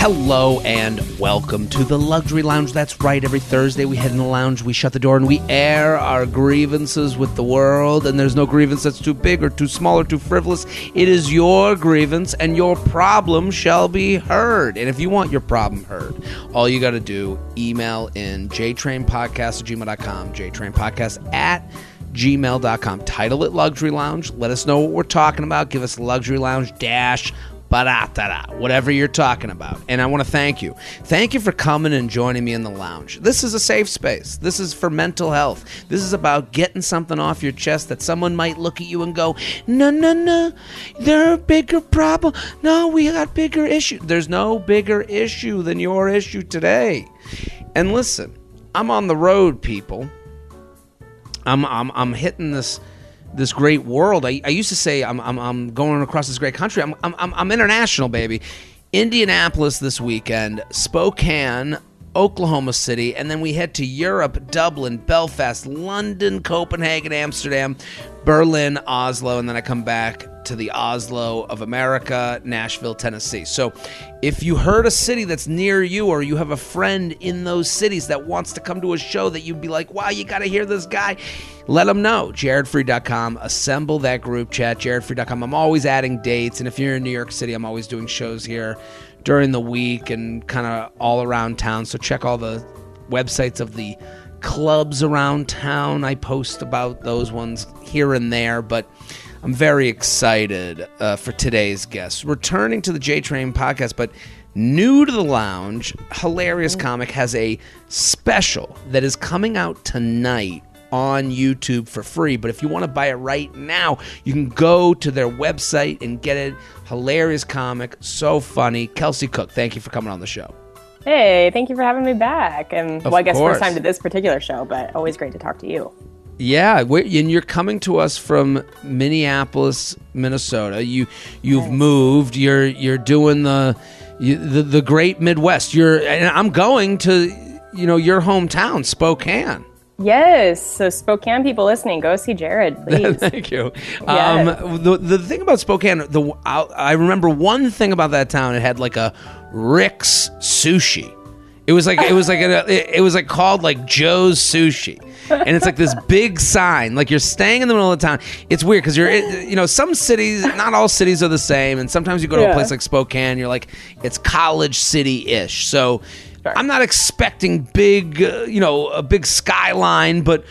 Hello and welcome to the Luxury Lounge. That's right, every Thursday we head in the lounge, we shut the door, and we air our grievances with the world. And there's no grievance that's too big or too small or too frivolous. It is your grievance, and your problem shall be heard. And if you want your problem heard, all you got to do, email in jtrainpodcast@gmail.com, jtrainpodcast@gmail.com. Title it Luxury Lounge. Let us know what we're talking about. Give us Luxury Lounge dash whatever you're talking about. And I want to thank you. Thank you for coming and joining me in the lounge. This is a safe space. This is for mental health. This is about getting something off your chest that someone might look at you and go, no, there are bigger problems. No, we got bigger issues. There's no bigger issue than your issue today. And listen, I'm on the road, people. I'm hitting this great world. I used to say I'm going across this great country. I'm international, baby. Indianapolis this weekend, Spokane, Oklahoma City, and then we head to Europe, Dublin, Belfast, London, Copenhagen, Amsterdam, Berlin, Oslo, and then I come back to the Oslo of America, Nashville, Tennessee. So if you heard a city that's near you, or you have a friend in those cities that wants to come to a show that you'd be like, wow, you got to hear this guy, let them know. JaredFreid.com. Assemble that group chat, JaredFreid.com. I'm always adding dates, and if you're in New York City, I'm always doing shows here during the week and kind of all around town. So check all the websites of the clubs around town. I post about those ones here and there, but I'm very excited for today's guest. Returning to the JTrain podcast, but new to the lounge, hilarious comic, has a special that is coming out tonight on YouTube for free. But if you want to buy it right now, you can go to their website and get it. Hilarious comic, so funny. Kelsey Cook, thank you for coming on the show. Hey, thank you for having me back. And Of well, I guess course. first time to this particular show, but always great to talk to you. Yeah, and you're coming to us from Minneapolis, Minnesota. You've Nice. moved. You're doing the great Midwest. And I'm going to your hometown, Spokane. Yes, so Spokane people listening, go see Jared, please. Thank you. Yes. The thing about Spokane, I remember one thing about that town. It had like a Rick's Sushi. It was like called like Joe's Sushi, and it's like this big sign. Like you're staying in the middle of the town. It's weird because some cities, not all cities are the same, and sometimes you go to a place like Spokane, you're like it's college city-ish. So I'm not expecting big, a big skyline, but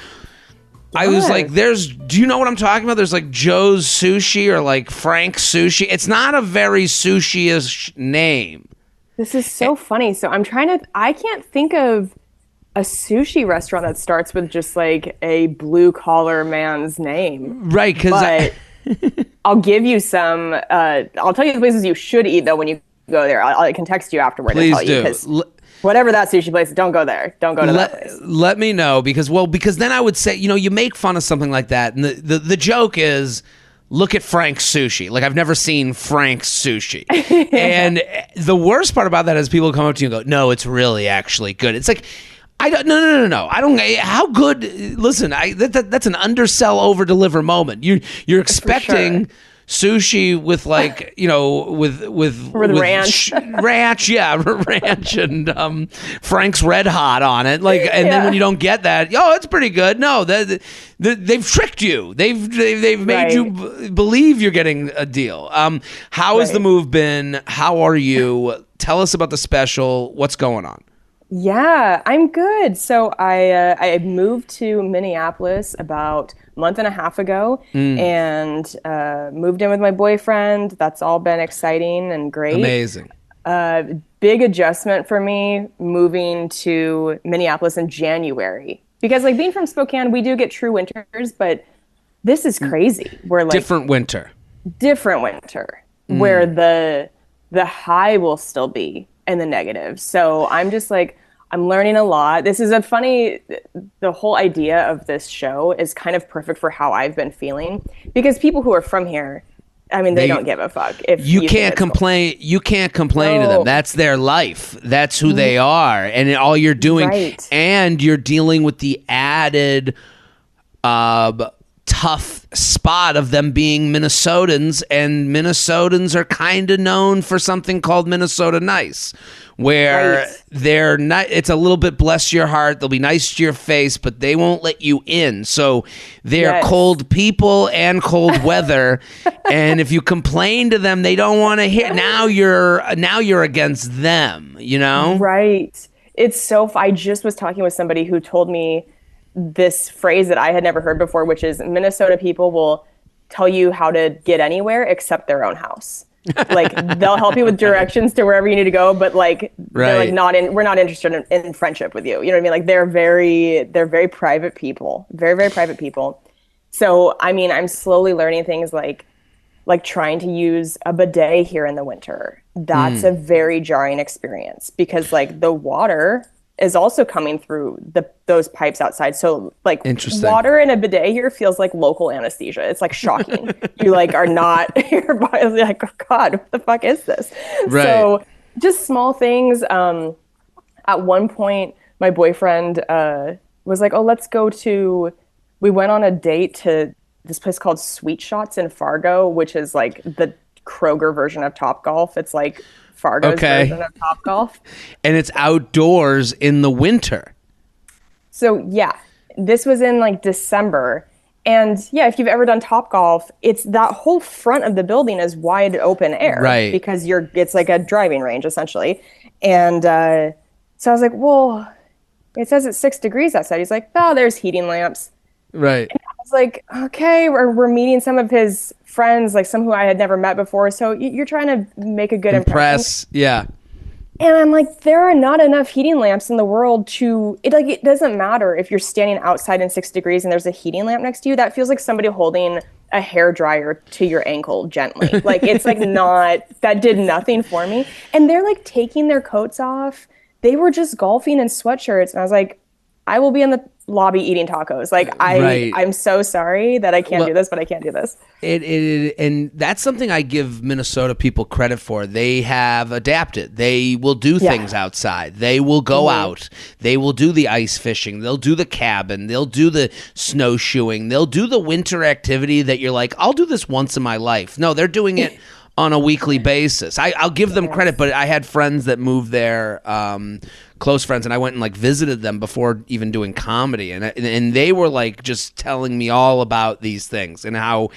I was like, do you know what I'm talking about? There's like Joe's Sushi or like Frank's Sushi. It's not a very sushi-ish name. This is so funny. So I can't think of a sushi restaurant that starts with just like a blue collar man's name. Right, but I'll give you some, I'll tell you the places you should eat though when you go there. I can text you afterward and tell you. Please do. Whatever that sushi place, don't go there. Don't go to that place. Let me know because then I would say, you make fun of something like that. And the joke is, look at Frank's Sushi. Like, I've never seen Frank's Sushi. And the worst part about that is people come up to you and go, no, it's really actually good. It's like, no. I don't, how good, listen, that's an undersell, over-deliver moment. You're expecting sushi with like, with ranch. Ranch and Frank's Red Hot on it. Like, and then when you don't get that, it's pretty good. No, they've tricked you. They've made you believe you're getting a deal. How has the move been? How are you? Tell us about the special. What's going on? Yeah, I'm good. So I moved to Minneapolis about a month and a half ago and moved in with my boyfriend. That's all been exciting and great. Amazing. Big adjustment for me moving to Minneapolis in January. Because like being from Spokane, we do get true winters, but this is crazy. We're like different winter, where the high will still be in the negative. So I'm just like, I'm learning a lot. This is the whole idea of this show is kind of perfect for how I've been feeling because people who are from here, I mean, they don't give a fuck. If you can't complain, to them. That's their life. That's who they are. And all you're doing, and you're dealing with the added tough spot of them being Minnesotans, and Minnesotans are kind of known for something called Minnesota nice, where they're not, it's a little bit bless your heart, they'll be nice to your face, but they won't let you in. So they're cold people and cold weather, and if you complain to them, they don't want to hear. Now you're against them, you know? Right. It's so I just was talking with somebody who told me this phrase that I had never heard before, which is Minnesota people will tell you how to get anywhere except their own house. Like they'll help you with directions to wherever you need to go, but like they're like we're not interested in friendship with you. You know what I mean? Like they're very private people, very, very private people. So, I mean, I'm slowly learning things like trying to use a bidet here in the winter. That's a very jarring experience because like the water is also coming through those pipes outside. So like water in a bidet here feels like local anesthesia. It's like shocking. You like are not, your body's like, oh God, what the fuck is this? Right. So just small things. At one point, my boyfriend was like, oh, we went on a date to this place called Sweet Shots in Fargo, which is like the Kroger version of Topgolf. It's like Fargo's version of Topgolf. And it's outdoors in the winter. So yeah, this was in like December. And yeah, if you've ever done Topgolf, it's that whole front of the building is wide open air. Right. Because it's like a driving range essentially. And so I was like, well, it says it's 6 degrees outside. He's like, oh, there's heating lamps. Right. And I was like, okay, we're meeting some of his friends, like some who I had never met before. So you're trying to make a good impression. Yeah. And I'm like, there are not enough heating lamps in the world it doesn't matter if you're standing outside in 6 degrees and there's a heating lamp next to you. That feels like somebody holding a hairdryer to your ankle gently. Like it's like that did nothing for me. And they're like taking their coats off. They were just golfing in sweatshirts. And I was like, I will be in the lobby eating tacos. Like I'm so sorry that I can't do this, but I can't do this. And that's something I give Minnesota people credit for. They have adapted. They will do things outside. They will go out. They will do the ice fishing. They'll do the cabin. They'll do the snowshoeing. They'll do the winter activity that you're like, I'll do this once in my life. No, they're doing it on a weekly basis. I'll give them credit, but I had friends that moved there, close friends, and I went and like visited them before even doing comedy, and they were like just telling me all about these things and how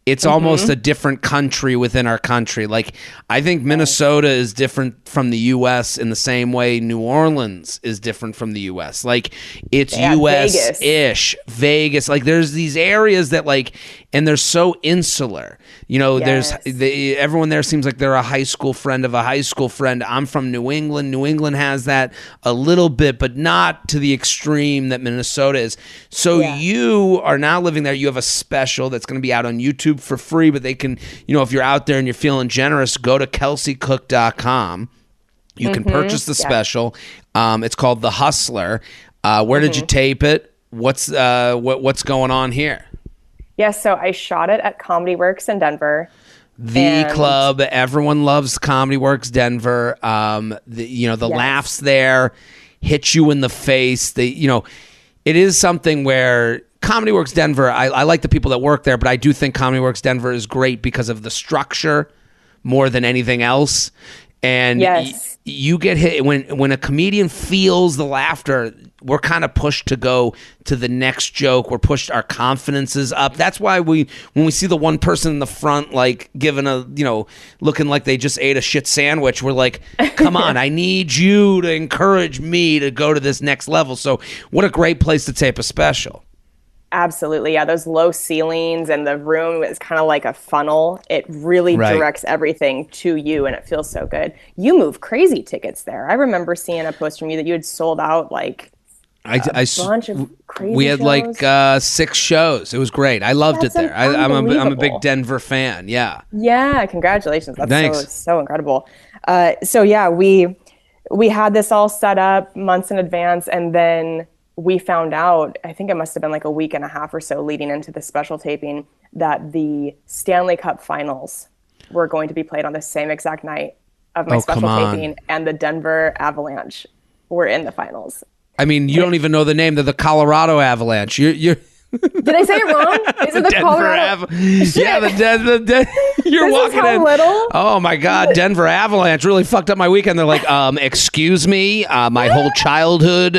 it's almost a different country within our country. Like, I think Minnesota is different from the U.S. in the same way New Orleans is different from the U.S. Like, it's U.S.-ish, Vegas. Like, there's these areas that, like, and they're so insular. You know, everyone there seems like they're a high school friend of a high school friend. I'm from New England. New England has that a little bit, but not to the extreme that Minnesota is. So you are now living there. You have a special that's going to be out on YouTube for free, but they can, you know, if you're out there and you're feeling generous, go to kelseycook.com. You can purchase the special. It's called The Hustler. Where did you tape it? What's going on here? Yes, so I shot it at Comedy Works in Denver. The club. Everyone loves Comedy Works Denver. The laughs there hit you in the face. It is something where Comedy Works Denver, I like the people that work there, but I do think Comedy Works Denver is great because of the structure more than anything else. And you get hit when a comedian feels the laughter. We're kind of pushed to go to the next joke. We're pushed, our confidence is up. That's why when we see the one person in the front, like giving looking like they just ate a shit sandwich, we're like, come on, I need you to encourage me to go to this next level. So what a great place to tape a special. Absolutely. Yeah. Those low ceilings and the room is kind of like a funnel. It really directs everything to you and it feels so good. You move crazy tickets there. I remember seeing a post from you that you had sold out like a bunch of crazy We had shows. Like 6 shows. It was great. I loved it there. I'm a big Denver fan. Yeah. Yeah. Congratulations. That's so incredible. We had this all set up months in advance, and then we found out, I think it must have been like a week and a half or so leading into the special taping, that the Stanley Cup finals were going to be played on the same exact night of my special taping, and the Denver Avalanche were in the finals. I mean, you don't even know the name. They're the Colorado Avalanche. You're Did I say it wrong? Is it the Denver Colorado? Yeah, you're This walking is how in. little? Oh my God, Denver Avalanche really fucked up my weekend. They're like, excuse me, my whole childhood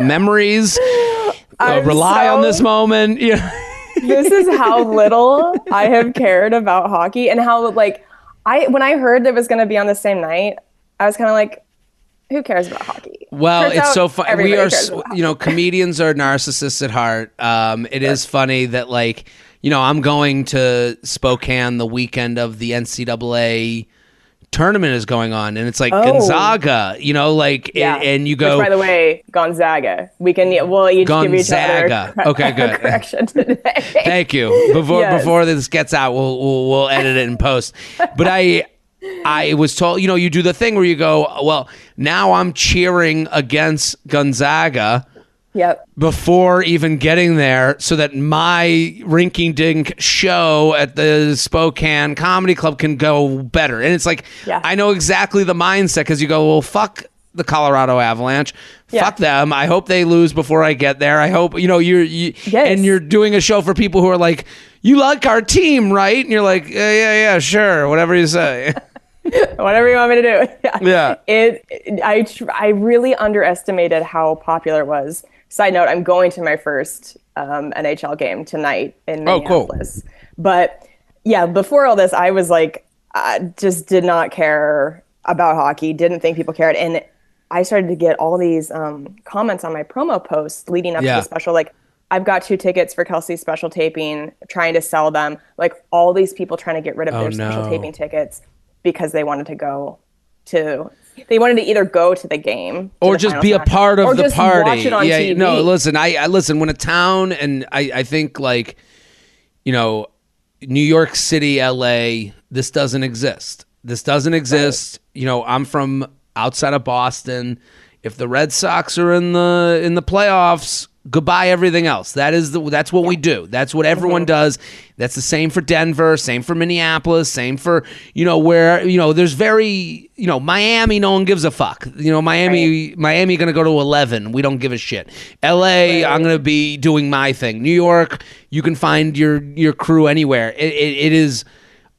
memories rely on this moment. Yeah. This is how little I have cared about hockey, and how like when I heard that it was going to be on the same night, I was kind of like, who cares about hockey? Well, Turns it's out so funny. everybody We are, cares about hockey. comedians are narcissists at heart. It is funny that, like, I'm going to Spokane the weekend of the NCAA tournament is going on, and it's like Gonzaga, and you go. Which, by the way, Gonzaga. We'll each give each Gonzaga. other Okay, good. a correction today. Thank you. Yes. Before this gets out, we'll edit it in post. But I was told, you do the thing where you go, well, now I'm cheering against Gonzaga. Yep. Before even getting there, so that my rinky-dink show at the Spokane Comedy Club can go better. And it's like, I know exactly the mindset, because you go, well, fuck the Colorado Avalanche. Fuck them. I hope they lose before I get there. I hope, and you're doing a show for people who are like, you like our team, right? And you're like, yeah, sure, whatever you say. Whatever you want me to do. Yeah. I really underestimated how popular it was. Side note, I'm going to my first NHL game tonight in Minneapolis. Cool. But yeah, before all this, I was like, I just did not care about hockey, didn't think people cared. And I started to get all these comments on my promo posts leading up to the special, like, I've got 2 tickets for Kelsey's special taping, trying to sell them. Like, all these people trying to get rid of their special taping tickets because they wanted to go to... They wanted to either go to the game or just be a part of the party. Watch it on TV. No, listen, I listen, when a town, and I think, like, New York City, LA, this doesn't exist. Right. I'm from outside of Boston. If the Red Sox are in the playoffs, goodbye everything else. That's what we do. That's what everyone does. That's the same for Denver, same for Minneapolis, same for where there's very Miami, no one gives a fuck. Miami going to go to 11. We don't give a shit. LA, I'm going to be doing my thing. New York, you can find your crew anywhere. It is.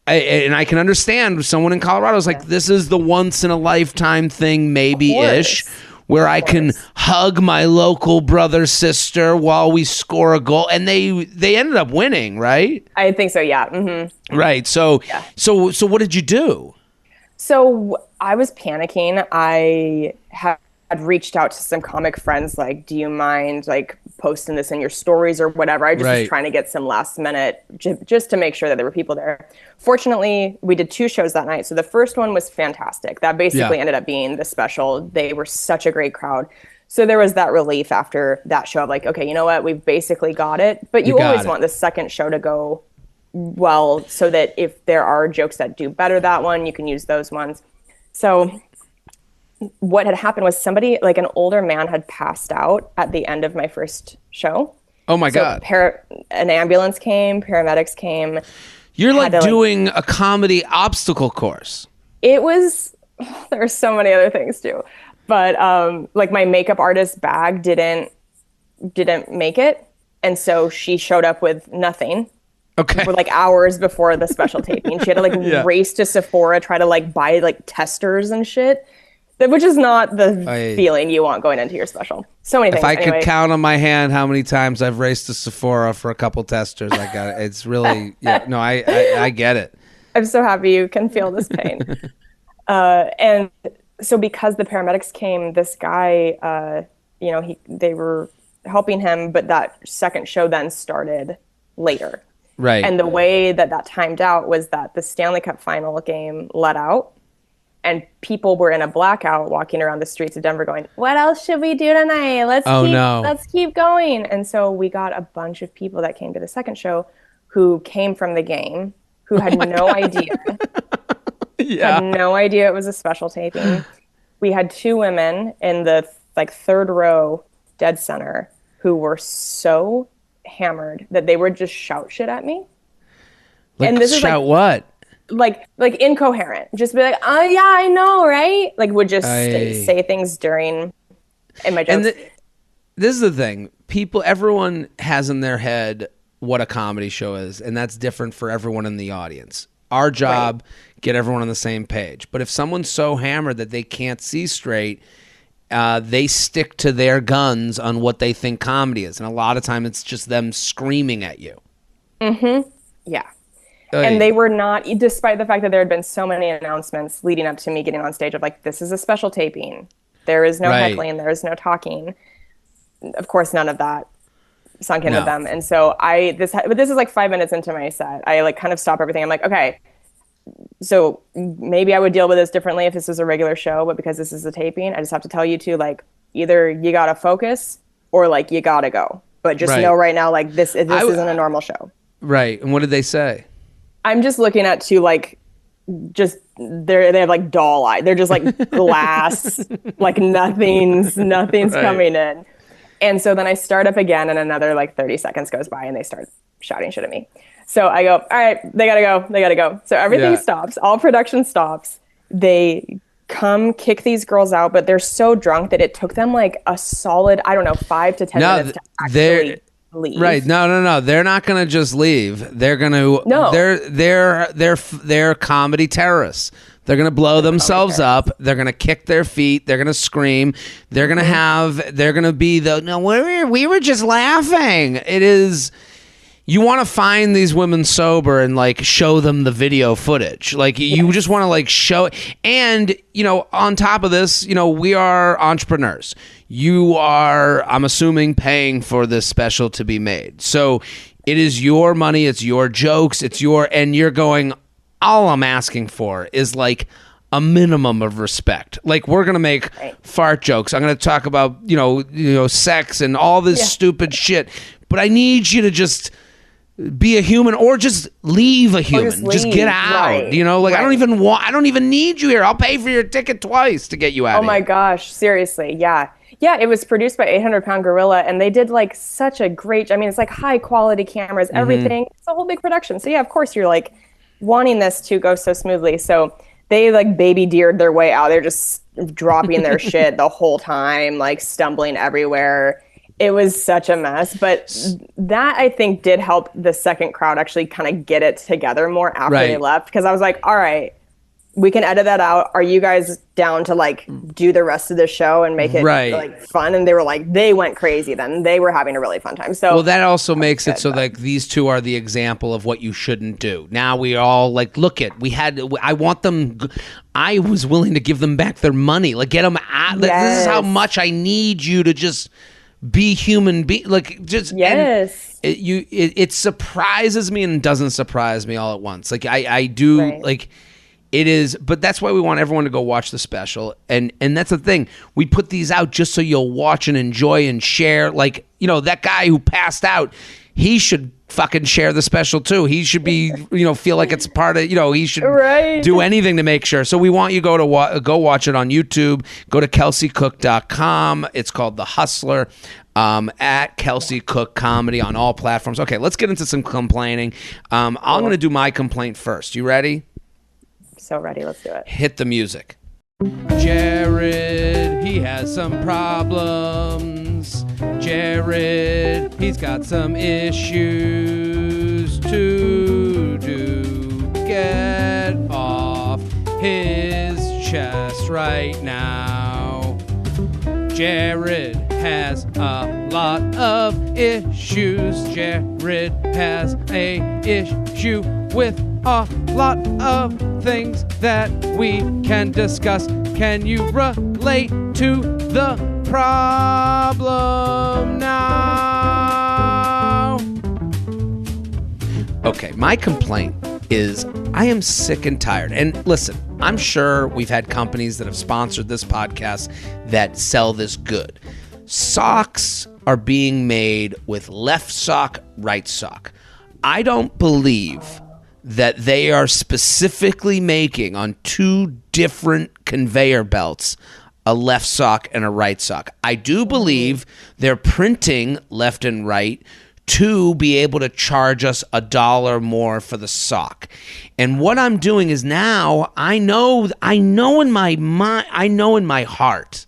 And I can understand someone in Colorado is like, this is the once in a lifetime thing, maybe-ish, where I can hug my local brother, sister while we score a goal. And they ended up winning, right? I think so, yeah. Mm-hmm. Right. So what did you do? So I was panicking. I had reached out to some comic friends, like, do you mind, like, posting this in your stories or whatever? I just was trying to get some last minute, just to make sure that there were people there. Fortunately, we did 2 shows that night. So the first one was fantastic. That basically ended up being the special. They were such a great crowd. So there was that relief after that show of like, okay, you know what? We've basically got it. But you always want the second show to go well, so that if there are jokes that do better that one, you can use those ones. So what had happened was somebody, like an older man, had passed out at the end of my first show. Oh my God. An ambulance came, paramedics came. You're like doing a comedy obstacle course. It was, there were so many other things too. But like my makeup artist bag didn't make it. And so she showed up with nothing. Okay. For like hours before the special taping. She had to like race to Sephora, try to like buy like testers and shit. Which is not the feeling you want going into your special. So many things. If I could count on my hand how many times I've raced to Sephora for a couple testers, I got it. It's really, I get it. I'm so happy you can feel this pain. And so because the paramedics came, this guy, they were helping him, but that second show then started later. Right. And the way that timed out was that the Stanley Cup final game let out. And people were in a blackout walking around the streets of Denver going, what else should we do tonight? Let's keep going. And so we got a bunch of people that came to the second show who came from the game, who had no idea. Had no idea it was a special taping. We had 2 women in the third row dead center who were so hammered that they would just shout shit at me. And this shout what? Like incoherent, just be like, oh yeah, I know, right? Like would just say things during in my jokes. And This is the thing. Everyone has in their head what a comedy show is, and that's different for everyone in the audience. Our job, get everyone on the same page. But if someone's so hammered that they can't see straight, they stick to their guns on what they think comedy is. And a lot of time it's just them screaming at you. Mm-hmm. Yeah. And they were not, despite the fact that there had been so many announcements leading up to me getting on stage of like, this is a special taping. There is no heckling. There is no talking. Of course, none of that sunk in with them. And so but this is like 5 minutes into my set. I like kind of stop everything. I'm like, okay, so maybe I would deal with this differently if this was a regular show, but because this is a taping, I just have to tell you to like, either you got to focus or like you got to go. But just know right now, like this isn't a normal show. Right. And what did they say? I'm just looking at two like, just they have like doll eye. They're just like glass, like nothing's coming in. And so then I start up again and another like 30 seconds goes by and they start shouting shit at me. So I go, all right, they gotta go. So everything stops, all production stops. They come kick these girls out, but they're so drunk that it took them like a solid, 5 to 10 minutes to actually leave. Right. No. They're not going to just leave. They're going to, they're comedy terrorists. They're going to blow themselves up. They're going to kick their feet. They're going to scream. They're going to be we were just laughing. It is, you want to find these women sober and like show them the video footage. Like you just want to like show, and on top of this, we are entrepreneurs. You are, I'm assuming, paying for this special to be made. So it is your money. It's your jokes. And you're going, all I'm asking for is like a minimum of respect. Like we're going to make fart jokes. I'm going to talk about, sex and all this stupid shit. But I need you to just be a human or just leave a human. Just get out. Right. I don't even need you here. I'll pay for your ticket twice to get you out. Oh my gosh. Seriously. Yeah. Yeah, it was produced by 800 Pound Gorilla, and they did like such a great. I mean, it's like high quality cameras, everything. It's a whole big production. So yeah, of course you're like wanting this to go so smoothly. So they like baby deered their way out. They're just dropping their shit the whole time, like stumbling everywhere. It was such a mess, but that I think did help the second crowd actually kind of get it together more after they left, because I was like, all right, we can edit that out. Are you guys down to like do the rest of the show and make it like fun? And they were like, they went crazy then. They were having a really fun time. So that also makes it so like these two are the example of what you shouldn't do. Now we all like, I was willing to give them back their money. Like get them out. Like, this is how much I need you to just be human. It surprises me and doesn't surprise me all at once. Like I do like. It is, but that's why we want everyone to go watch the special. And that's the thing. We put these out just so you'll watch and enjoy and share. Like, that guy who passed out, he should fucking share the special too. He should be, feel like it's part of, he should do anything to make sure. So we want you go watch it on YouTube. Go to kelseycook.com. It's called The Hustler. At Kelsey Cook Comedy on all platforms. Okay, let's get into some complaining. I'm going to do my complaint first. You ready? So ready, let's do it. Hit the music. Jared, he has some problems. Jared, he's got some issues to do. Get off his chest right now. Jared has a lot of issues. Jared has a issue with a lot of things that we can discuss. Can you relate to the problem now? Okay, my complaint is I am sick and tired. And listen, I'm sure we've had companies that have sponsored this podcast that sell this good. Socks are being made with left sock, right sock. I don't believe that they are specifically making on two different conveyor belts a left sock and a right sock. I do believe they're printing left and right to be able to charge us $1 more for the sock. And what I'm doing is now I know in my mind, I know in my heart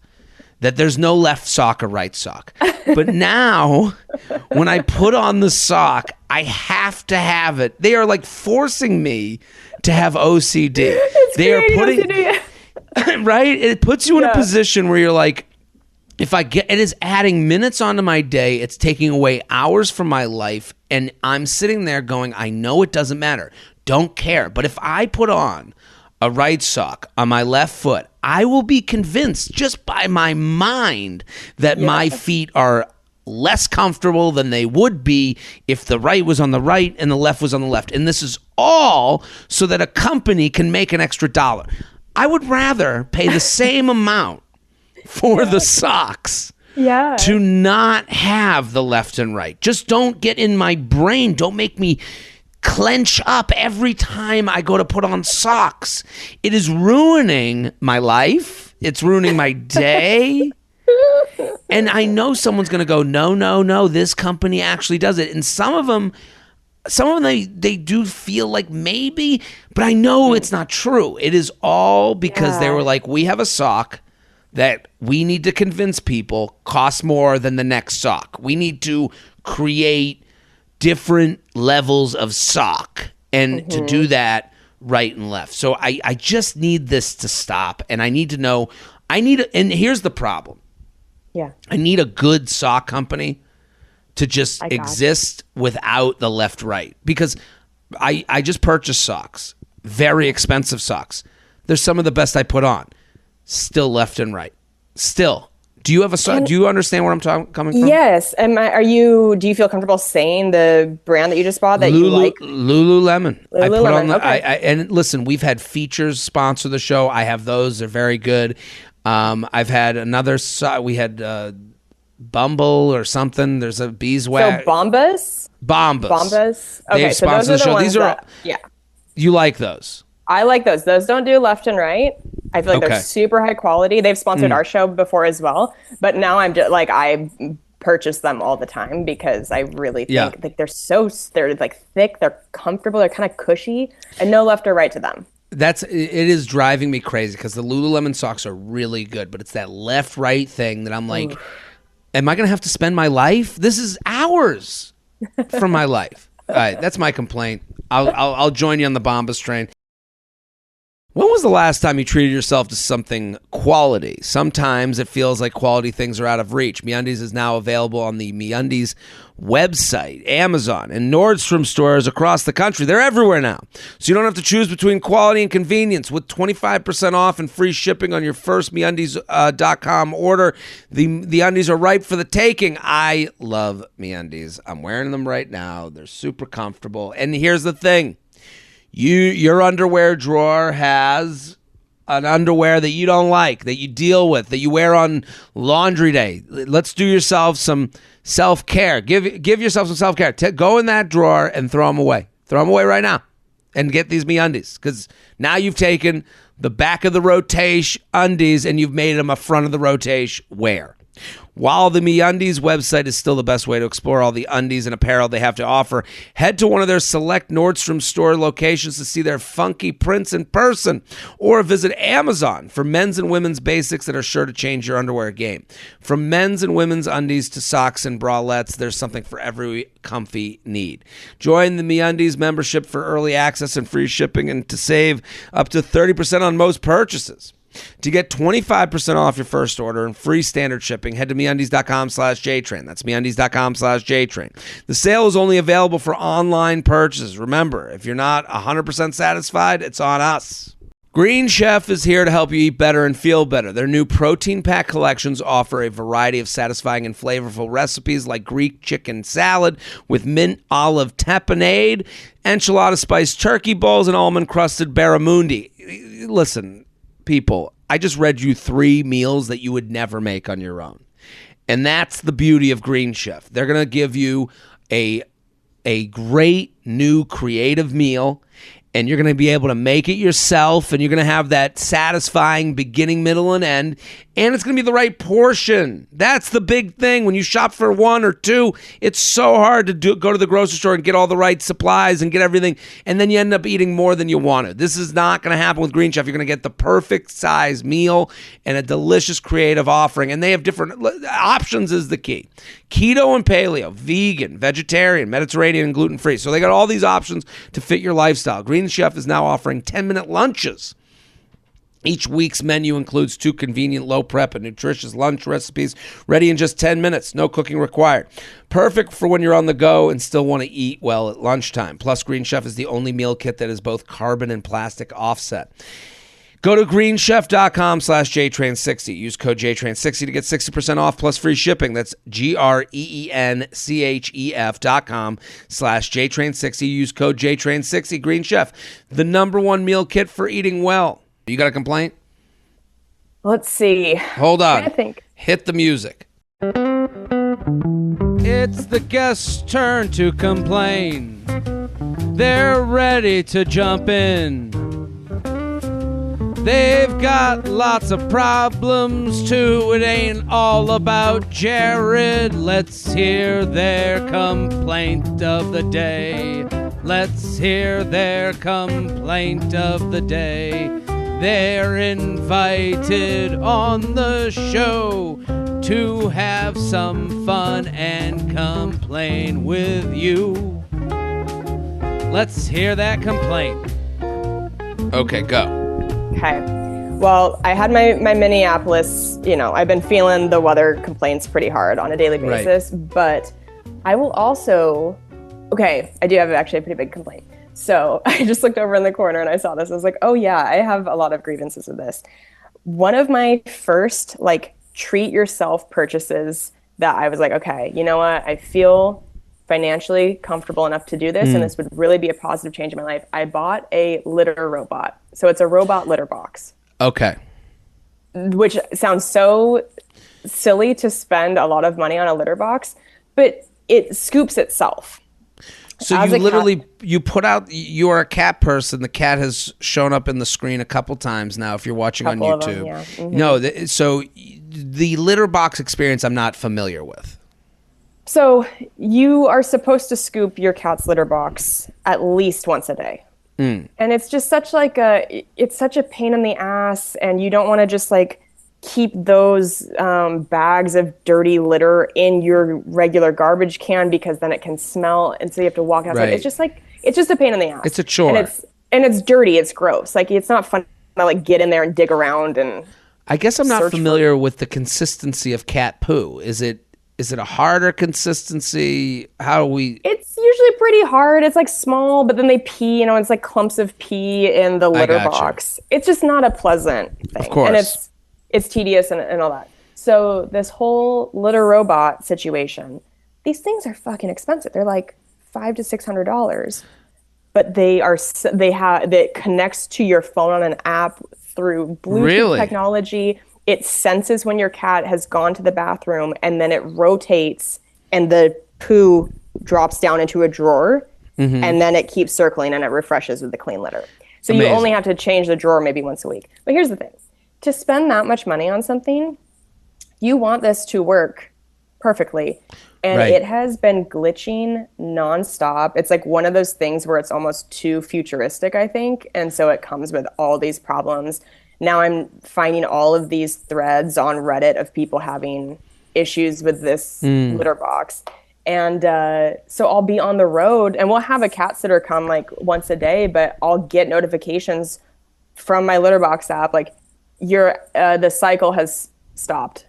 that there's no left sock or right sock. But now, when I put on the sock, I have to have it. They are like forcing me to have OCD. They are putting OCD. Right? It puts you in a position where you're like, if I get, it is adding minutes onto my day. It's taking away hours from my life. And I'm sitting there going, I know it doesn't matter. Don't care. But if I put on a right sock on my left foot, I will be convinced just by my mind that my feet are less comfortable than they would be if the right was on the right and the left was on the left. And this is all so that a company can make an extra $1. I would rather pay the same amount for the socks to not have the left and right. Just don't get in my brain. Don't make me clench up every time I go to put on socks. It is ruining my life. It's ruining my day. And I know someone's going to go, no, this company actually does it. And some of them, they do feel like maybe, but I know it's not true. It is all because they were like, we have a sock that we need to convince people costs more than the next sock. We need to create different levels of sock, and to do that, right and left. So I just need this to stop, and I need to know, and here's the problem. Yeah. I need a good sock company to just exist without the left right, because I just purchased socks, very expensive socks. They're some of the best I put on. Still left and right. Still. Do you have a sock? Do you understand where I'm coming from? Yes. Do you feel comfortable saying the brand that you just bought that you like? Lululemon. I put on okay. and listen, we've had features sponsor the show. I have those. They're very good. I've had another we had Bumble or something. There's a beeswax. So Bombas? Bombas. Okay, so those are the ones that, you like those? I like those. Those don't do left and right. I feel like they're super high quality. They've sponsored our show before as well. But now I'm just like, I purchase them all the time because I really think like they're like thick, they're comfortable, they're kind of cushy, and no left or right to them. It is driving me crazy because the Lululemon socks are really good, but it's that left right thing that I'm like, am I going to have to spend my life? This is hours from my life. All right, that's my complaint. I'll join you on the Bombas train. When was the last time you treated yourself to something quality? Sometimes it feels like quality things are out of reach. MeUndies is now available on the MeUndies website, Amazon, and Nordstrom stores across the country. They're everywhere now. So you don't have to choose between quality and convenience. With 25% off and free shipping on your first MeUndies.com order, the undies are ripe for the taking. I love MeUndies. I'm wearing them right now. They're super comfortable. And here's the thing. Your underwear drawer has an underwear that you don't like, that you deal with, that you wear on laundry day. Let's do yourself some self-care. Give yourself some self-care. Go in that drawer and throw them away. Throw them away right now and get these MeUndies, because now you've taken the back of the rotation undies and you've made them a front of the rotation wear. While the MeUndies website is still the best way to explore all the undies and apparel they have to offer, head to one of their select Nordstrom store locations to see their funky prints in person, or visit Amazon for men's and women's basics that are sure to change your underwear game. From men's and women's undies to socks and bralettes, there's something for every comfy need. Join the MeUndies membership for early access and free shipping, and to save up to 30% on most purchases. To get 25% off your first order and free standard shipping, head to MeUndies.com/JTrain. That's MeUndies.com/JTrain. The sale is only available for online purchases. Remember, if you're not 100% satisfied, it's on us. Green Chef is here to help you eat better and feel better. Their new protein pack collections offer a variety of satisfying and flavorful recipes like Greek chicken salad with mint olive tapenade, enchilada spiced turkey bowls, and almond-crusted barramundi. Listen, people, I just read you 3 meals that you would never make on your own. And that's the beauty of Green Chef. They're going to give you a great new creative meal, and you're going to be able to make it yourself, and you're going to have that satisfying beginning, middle, and end. And it's going to be the right portion. That's the big thing. When you shop for 1 or 2, it's so hard to go to the grocery store and get all the right supplies and get everything, and then you end up eating more than you wanted. This is not going to happen with Green Chef. You're going to get the perfect size meal and a delicious creative offering, and they have different options is the key. Keto and paleo, vegan, vegetarian, Mediterranean, and gluten-free. So they got all these options to fit your lifestyle. Green Chef is now offering 10-minute lunches. Each week's menu includes 2 convenient, low-prep, and nutritious lunch recipes ready in just 10 minutes. No cooking required. Perfect for when you're on the go and still want to eat well at lunchtime. Plus, Green Chef is the only meal kit that is both carbon and plastic offset. Go to greenchef.com/JTrain60. Use code JTrain60 to get 60% off plus free shipping. That's GREENCHEF.com/JTrain60. Use code JTrain60. Green Chef, the #1 meal kit for eating well. You got a complaint? Let's see. Hold on. I think. Hit the music. It's the guest's turn to complain. They're ready to jump in. They've got lots of problems too. It ain't all about Jared. Let's hear their complaint of the day. Let's hear their complaint of the day. They're invited on the show to have some fun and complain with you. Let's hear that complaint. Okay, go. Okay. Well, I had my Minneapolis, I've been feeling the weather complaints pretty hard on a daily basis, right. But I will also, I do have actually a pretty big complaint. So I just looked over in the corner and I saw this. I was like, oh yeah, I have a lot of grievances with this. One of my first treat yourself purchases that I was like, okay, you know what? I feel financially comfortable enough to do this and this would really be a positive change in my life. I bought a litter robot. So it's a robot litter box. Okay. Which sounds so silly to spend a lot of money on a litter box, but it scoops itself. So you literally, you put out, you're a cat person. The cat has shown up in the screen a couple times now if you're watching on YouTube. Them, yeah. Mm-hmm. No, so the litter box experience I'm not familiar with. So you are supposed to scoop your cat's litter box at least once a day. And it's just such it's such a pain in the ass, and you don't want to just keep those bags of dirty litter in your regular garbage can because then it can smell, and so you have to walk outside. Right. It's just a pain in the ass. It's a chore. And it's dirty. It's gross. It's not fun to get in there and dig around and. I guess I'm not familiar with the consistency of cat poo. Is it a harder consistency? It's usually pretty hard. It's small, but then they pee, it's clumps of pee in the litter box. It's just not a pleasant thing. Of course. And it's tedious and all that. So this whole litter robot situation, these things are fucking expensive. They're $500 to $600, but that connects to your phone on an app through Bluetooth technology. It senses when your cat has gone to the bathroom, and then it rotates, and the poo drops down into a drawer, and then it keeps circling and it refreshes with the clean litter. So Amazing. You only have to change the drawer maybe once a week. But here's the thing. To spend that much money on something, you want this to work perfectly. And It has been glitching nonstop. It's one of those things where it's almost too futuristic, I think. And so it comes with all these problems. Now I'm finding all of these threads on Reddit of people having issues with this litter box. And so I'll be on the road, and we'll have a cat sitter come once a day, but I'll get notifications from my litter box app the cycle has stopped.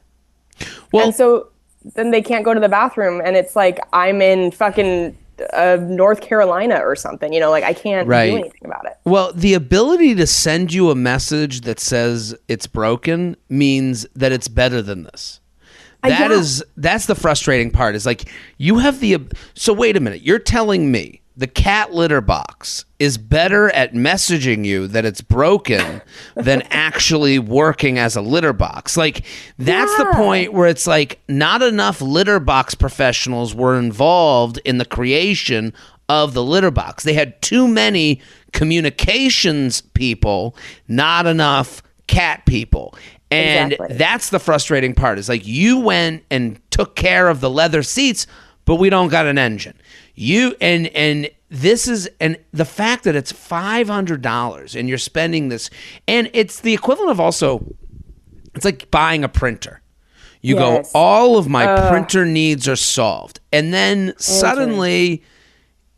Well, and so then they can't go to the bathroom, and it's I'm in fucking North Carolina or something, I can't do anything about it. Well, the ability to send you a message that says it's broken means that it's better than this. That's the frustrating part is you have so wait a minute, you're telling me the cat litter box is better at messaging you that it's broken than actually working as a litter box. That's the point where it's not enough litter box professionals were involved in the creation of the litter box. They had too many communications people, not enough cat people. And Exactly. that's the frustrating part. Is like you went and took care of the leather seats, but we don't got an engine. And this is, and the fact that it's $500 and you're spending this, and it's the equivalent of also, it's like buying a printer. You go, all of my printer needs are solved. And then suddenly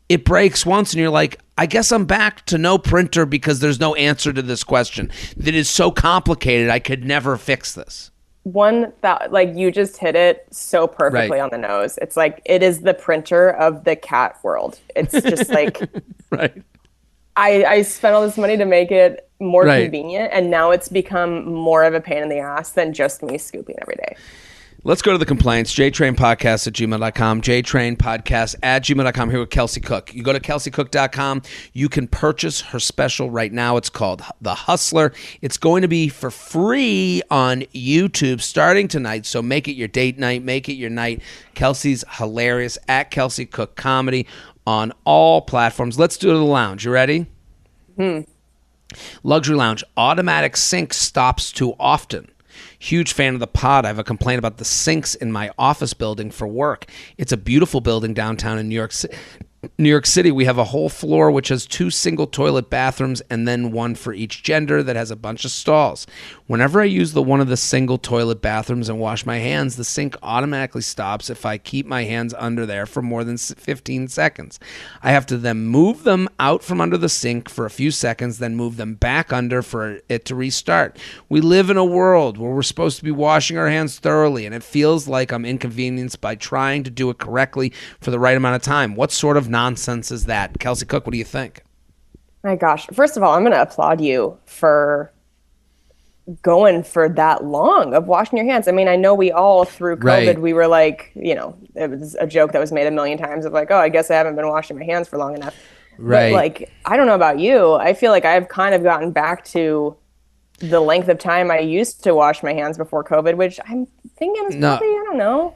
it breaks once and you're like, I guess I'm back to no printer because there's no answer to this question that is so complicated I could never fix this. One that, like, you just hit it so perfectly on the nose. It's like, it is the printer of the cat world. It's just like, right. I spent all this money to make it more convenient, and now it's become more of a pain in the ass than just me scooping every day. Let's go to the complaints. JTrainPodcast@gmail.com. JTrainPodcast@gmail.com. Here with Kelsey Cook. You go to kelseycook.com. You can purchase her special right now. It's called The Hustler. It's going to be for free on YouTube starting tonight. So make it your date night. Make it your night. Kelsey's hilarious at Kelsey Cook Comedy on all platforms. Let's do the lounge. You ready? Luxury Lounge. Automatic sink stops too often. Huge fan of the pod. I have a complaint about the sinks in my office building for work. It's a beautiful building downtown in New York City. We have a whole floor which has 2 single toilet bathrooms and then one for each gender that has a bunch of stalls. Whenever I use one of the single toilet bathrooms and wash my hands, the sink automatically stops if I keep my hands under there for more than 15 seconds. I have to then move them out from under the sink for a few seconds, then move them back under for it to restart. We live in a world where we're supposed to be washing our hands thoroughly, and it feels like I'm inconvenienced by trying to do it correctly for the right amount of time. What sort of nonsense is that? Kelsey Cook, what do you think? My gosh. First of all, I'm going to applaud you for going for that long of washing your hands. I mean, I know we all, through COVID, we were like, it was a joke that was made a million times of like, oh, I guess I haven't been washing my hands for long enough. Right. But like, I don't know about you. I feel like I've kind of gotten back to the length of time I used to wash my hands before COVID, which I'm thinking is probably, I don't know,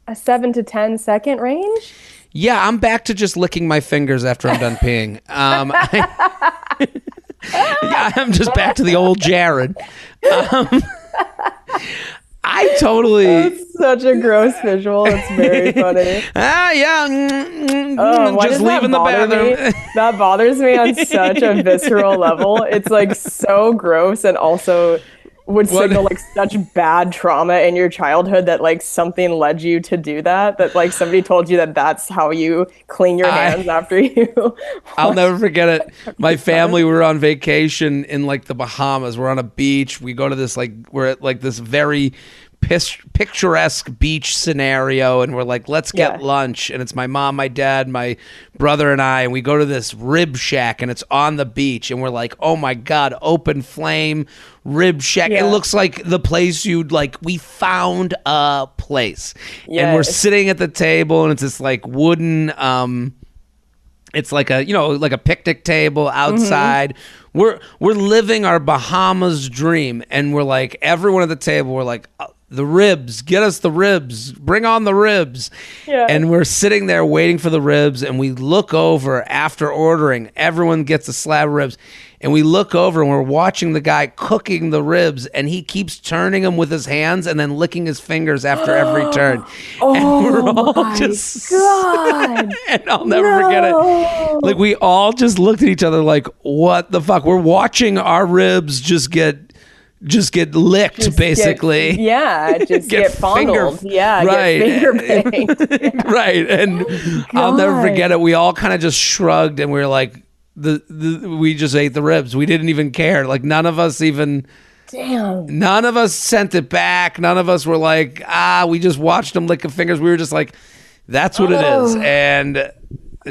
a 7 to 10 second range. Yeah, I'm back to just licking my fingers after I'm done peeing. Yeah, I'm just back to the old Jared. I totally... That's such a gross visual. It's very funny. Just leaving the bathroom. That bothers me on such a visceral level. It's like so gross, and also would signal like such bad trauma in your childhood that like something led you to do that like somebody told you that that's how you clean your hands after you. I'll never forget it. My family, we were on vacation in like the Bahamas. We're on a beach. We go to this we're at like this very picturesque beach scenario, and we're like, let's get lunch. And it's my mom, my dad, my brother, and I, and we go to this rib shack, and it's on the beach, and we're like, oh my god, open flame rib shack. It looks like the place you'd like, we found a place. And we're sitting at the table, and it's this like wooden it's like a like a picnic table outside. We're living our Bahamas dream, and we're like, everyone at the table, we're like, the ribs, get us the ribs, bring on the ribs. And we're sitting there waiting for the ribs, and we look over after ordering. Everyone gets a slab of ribs, and we look over, and we're watching the guy cooking the ribs, and he keeps turning them with his hands and then licking his fingers after every turn. And we're all just God. And I'll never forget it. Like, we all just looked at each other like, what the fuck? We're watching our ribs just get licked, basically. Get fondled. Right. Get finger banged. Right. And I'll never forget it. We all kind of just shrugged, and we were like, we just ate the ribs. We didn't even care. Like, none of us even... Damn. None of us sent it back. None of us were like, we just watched them lick the fingers. We were just like, that's what it is. And...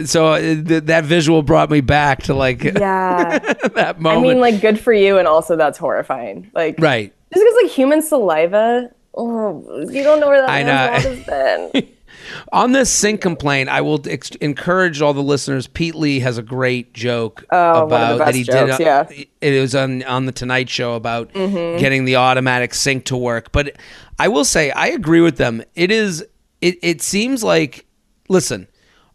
so that visual brought me back to like that moment. I mean, like, good for you, and also that's horrifying. Like, right? Just because like human saliva, you don't know where that man's wallet has been. On this sink complaint, I will encourage all the listeners. Pete Lee has a great joke about that he did. It was on the Tonight Show about getting the automatic sink to work. But I will say, I agree with them. It seems like, listen,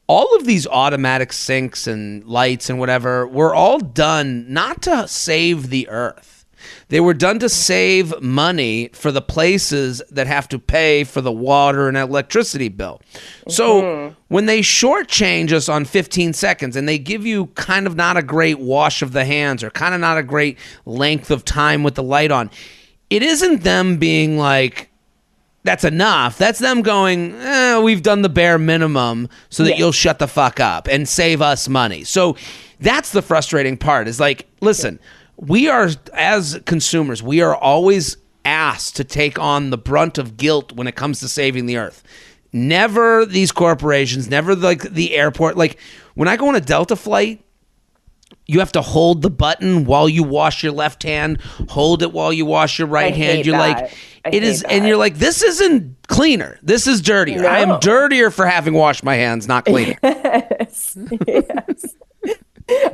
all of these automatic sinks and lights and whatever were all done not to save the earth. They were done to save money for the places that have to pay for the water and electricity bill. So when they shortchange us on 15 seconds and they give you kind of not a great wash of the hands or kind of not a great length of time with the light on, it isn't them being like, that's enough. That's them going, we've done the bare minimum so that you'll shut the fuck up and save us money. So that's the frustrating part is like, listen, we are, as consumers, we are always asked to take on the brunt of guilt when it comes to saving the earth. Never these corporations, never like the airport. Like when I go on a Delta flight, you have to hold the button while you wash your left hand, hold it while you wash your right hand. You're like, it is, and you're like, this isn't cleaner. This is dirtier. No. I am dirtier for having washed my hands, not cleaner. Yes.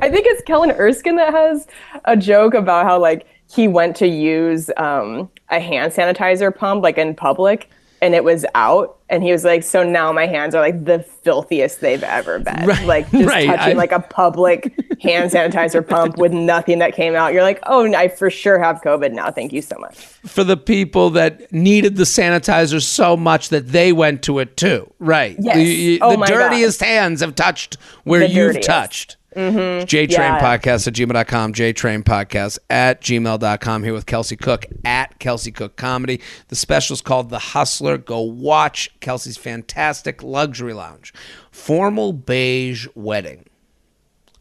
I think it's Kellen Erskine that has a joke about how like he went to use a hand sanitizer pump like in public and it was out and he was like, so now my hands are like the filthiest they've ever been. Right, like just touching like a public hand sanitizer pump with nothing that came out. You're like, oh, I for sure have COVID now. Thank you so much. For the people that needed the sanitizer so much that they went to it too. Right. Yes. The dirtiest hands have touched where you've touched. JTrain podcast at gmail.com, JTrain podcast at gmail.com. Here with Kelsey Cook at Kelsey Cook Comedy. The special is called The Hustler. Go watch Kelsey's fantastic luxury lounge. Formal beige wedding.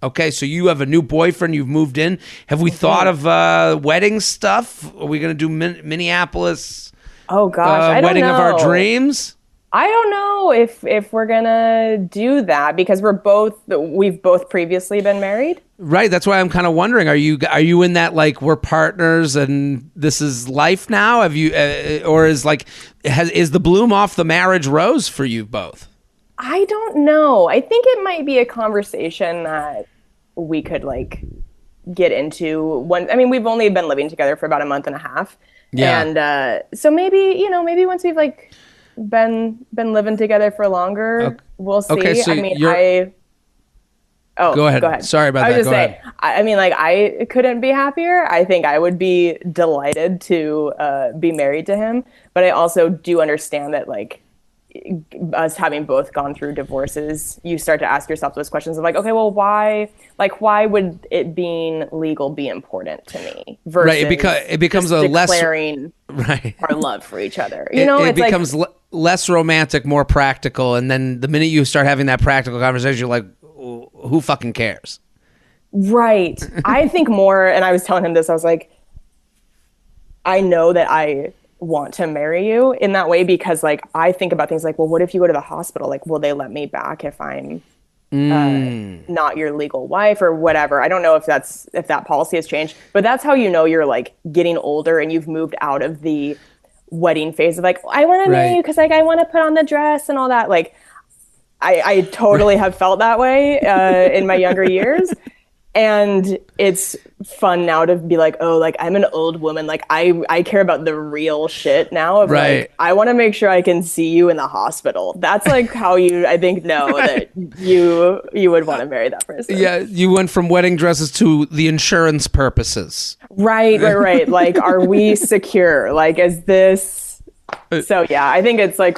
Okay, so you have a new boyfriend. You've moved in. Have we thought of wedding stuff? Are we going to do Minneapolis? Oh gosh, I don't wedding know. of our dreams? I don't know if we're gonna do that because we've both previously been married. Right. That's why I'm kind of wondering, are you in that like we're partners and this is life now? Have you or is the bloom off the marriage rose for you both? I don't know. I think it might be a conversation that we could like get into we've only been living together for about a month and a half. Yeah. And so maybe once we've like been living together for longer, we'll see. Okay, so go ahead. Sorry about that. I was just saying, I couldn't be happier. I think I would be delighted to be married to him, but I also do understand that like us having both gone through divorces, you start to ask yourself those questions of like, okay, well, why would it being legal be important to me? Versus it becomes a declaring our love for each other. It becomes less romantic, more practical, and then the minute you start having that practical conversation, you're like, who fucking cares? Right. I think more, and I was telling him this, I was like, I know that I want to marry you in that way because like I think about things like, well, what if you go to the hospital? Like, will they let me back if I'm not your legal wife or whatever? I don't know if that policy has changed, but that's how you're like getting older and you've moved out of the wedding phase of like, I want to marry you because like I want to put on the dress and all that. Like I totally have felt that way in my younger years. And it's fun now to be like, oh, like I'm an old woman. Like I care about the real shit now of like, I want to make sure I can see you in the hospital. That's like how you, I think, know that you would want to marry that person. Yeah. You went from wedding dresses to the insurance purposes. Right. Like, are we secure? Like, is this... So yeah, I think it's like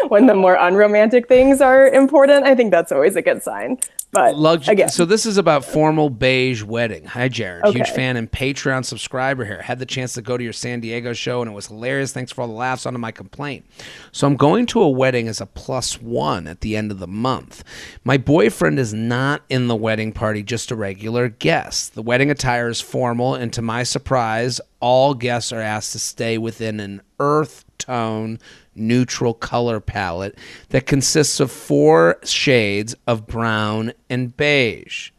when the more unromantic things are important, I think that's always a good sign. But again, so this is about formal beige wedding. Hi, Jared. Okay. Huge fan and Patreon subscriber here. Had the chance to go to your San Diego show and it was hilarious. Thanks for all the laughs onto my complaint. So I'm going to a wedding as a +1 at the end of the month. My boyfriend is not in the wedding party, just a regular guest. The wedding attire is formal, and to my surprise, all guests are asked to stay within an earth tone neutral color palette that consists of 4 shades of brown and beige.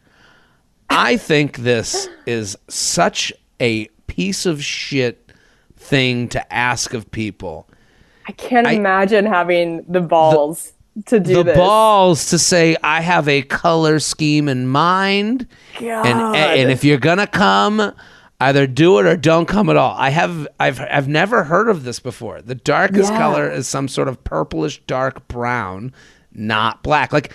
I think this is such a piece of shit thing to ask of people. I can't imagine having the balls to do this. The balls to say, I have a color scheme in mind. God. And if you're going to come, either do it or don't come at all. I've never heard of this before. The darkest color is some sort of purplish dark brown, not black. Like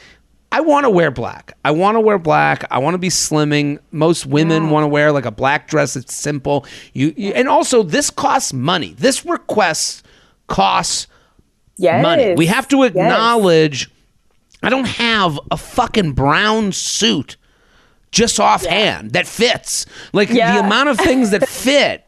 I want to wear black. I want to be slimming. Most women want to wear like a black dress. It's simple. And also this costs money. This request costs money. We have to acknowledge I don't have a fucking brown suit just offhand that fits. Like the amount of things that fit.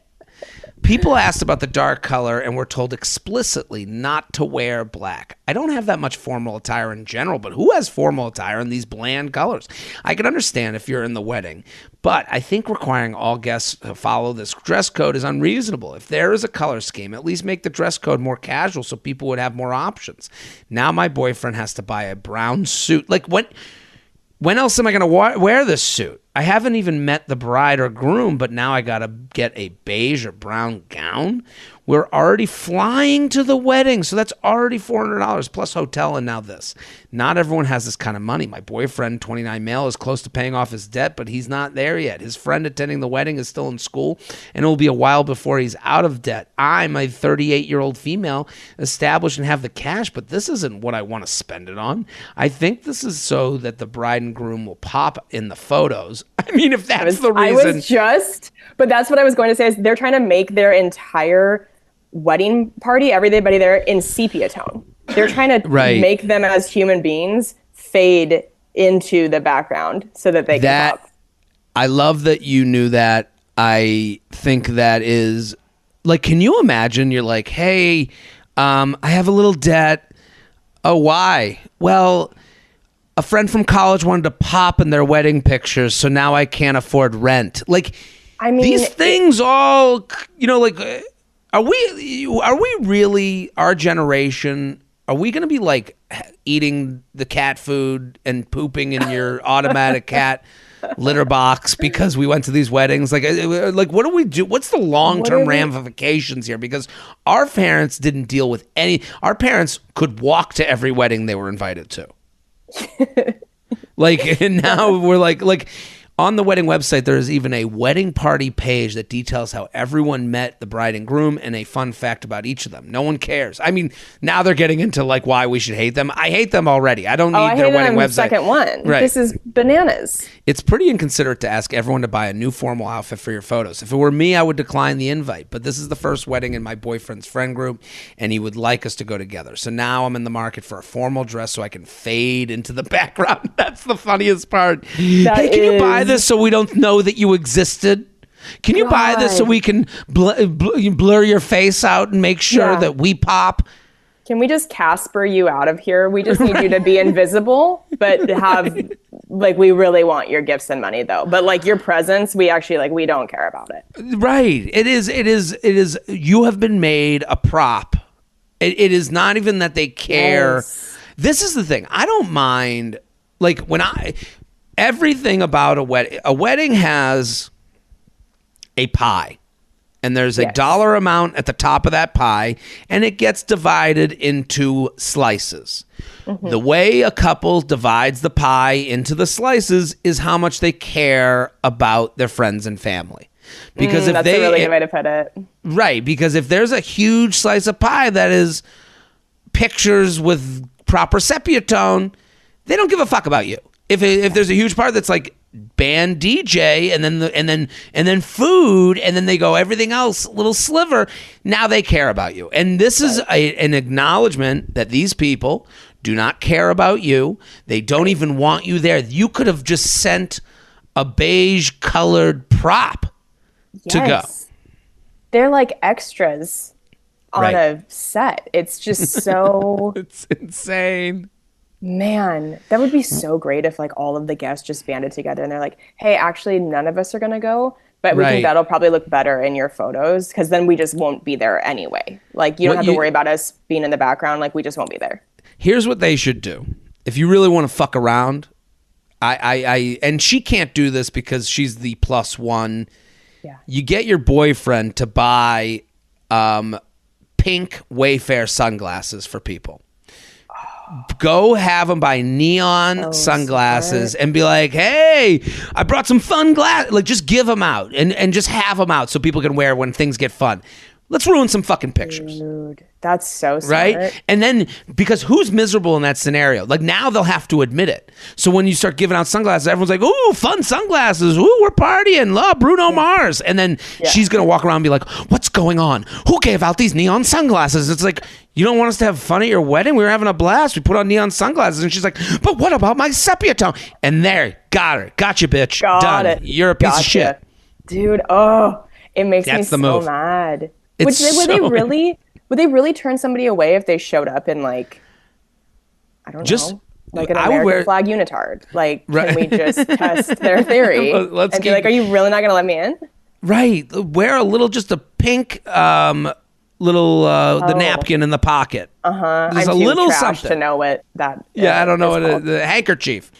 People asked about the dark color and were told explicitly not to wear black. I don't have that much formal attire in general, but who has formal attire in these bland colors? I can understand if you're in the wedding, but I think requiring all guests to follow this dress code is unreasonable. If there is a color scheme, at least make the dress code more casual so people would have more options. Now my boyfriend has to buy a brown suit. Like when else am I going to wear this suit? I haven't even met the bride or groom, but now I got to get a beige or brown gown. We're already flying to the wedding, so that's already $400 plus hotel and now this. Not everyone has this kind of money. My boyfriend, 29 male, is close to paying off his debt, but he's not there yet. His friend attending the wedding is still in school, and it will be a while before he's out of debt. I'm a 38-year-old female, established and have the cash, but this isn't what I want to spend it on. I think this is so that the bride and groom will pop in the photos. I mean, if that's the reason. But that's what I was going to say is they're trying to make their entire wedding party, everybody there in sepia tone. They're trying to make them as human beings fade into the background so that they can pop. I love that you knew that. I think that is like, can you imagine? You're like, hey, I have a little debt. Oh, why? Well, a friend from college wanted to pop in their wedding pictures, so now I can't afford rent. Like, I mean, these things all, like, are we really, our generation, are we going to be like eating the cat food and pooping in your automatic cat litter box because we went to these weddings? Like what do we do? What's the long-term ramifications here? Because our parents didn't deal with our parents could walk to every wedding they were invited to. And now we're like on the wedding website, there is even a wedding party page that details how everyone met the bride and groom and a fun fact about each of them. No one cares. I mean, now they're getting into like why we should hate them. I hate them already. I don't need their wedding website. Second one. Right. This is bananas. It's pretty inconsiderate to ask everyone to buy a new formal outfit for your photos. If it were me, I would decline the invite. But this is the first wedding in my boyfriend's friend group, and he would like us to go together. So now I'm in the market for a formal dress so I can fade into the background. That's the funniest part. Hey, can you buy this so we don't know that you existed? Can you buy this so we can blur your face out and make sure that we pop? Can we just Casper you out of here? We just need you to be invisible, but have we really want your gifts and money though. But like your presence, we actually we don't care about it. Right. It is. You have been made a prop. It is not even that they care. Yes. This is the thing. I don't mind everything about a wedding has a pie, and there's a dollar amount at the top of that pie, and it gets divided into slices. Mm-hmm. The way a couple divides the pie into the slices is how much they care about their friends and family. Because that's a really good way to put it. Right, because if there's a huge slice of pie that is pictures with proper sepia tone, they don't give a fuck about you. If there's a huge part that's like band DJ and then food and then they go everything else little sliver, now they care about you. And this is an acknowledgement that these people do not care about you. They don't even want you there. You could have just sent a beige colored prop to go. They're like extras on a set. It's just so it's insane. Man, that would be so great if all of the guests just banded together and they're like, hey, actually none of us are going to go, but we think that'll probably look better in your photos because then we just won't be there anyway. You don't have to worry about us being in the background. We just won't be there. Here's what they should do. If you really want to fuck around, and she can't do this because she's the plus one. Yeah. You get your boyfriend to buy pink Wayfair sunglasses for people. Go have them buy neon sunglasses and be like, hey, I brought some fun glasses. Just give them out and just have them out so people can wear when things get fun. Let's ruin some fucking pictures. Dude, that's so smart. Right? And then, because who's miserable in that scenario? Like, now they'll have to admit it. So when you start giving out sunglasses, everyone's like, ooh, fun sunglasses. Ooh, we're partying. Love Bruno Mars. And then she's going to walk around and be like, what's going on? Who gave out these neon sunglasses? It's like, you don't want us to have fun at your wedding? We were having a blast. We put on neon sunglasses. And she's like, but what about my sepia tone? And there, got her. Gotcha, bitch. Done. It. You're a piece of shit. Dude, it makes me so mad. Would they really turn somebody away if they showed up in like, I don't know, like an American flag unitard? Like, can we just test their theory and be like, are you really not going to let me in? Right. Wear just a pink the napkin in the pocket. There's I'm a little trash something to know what that. I don't know what the handkerchief.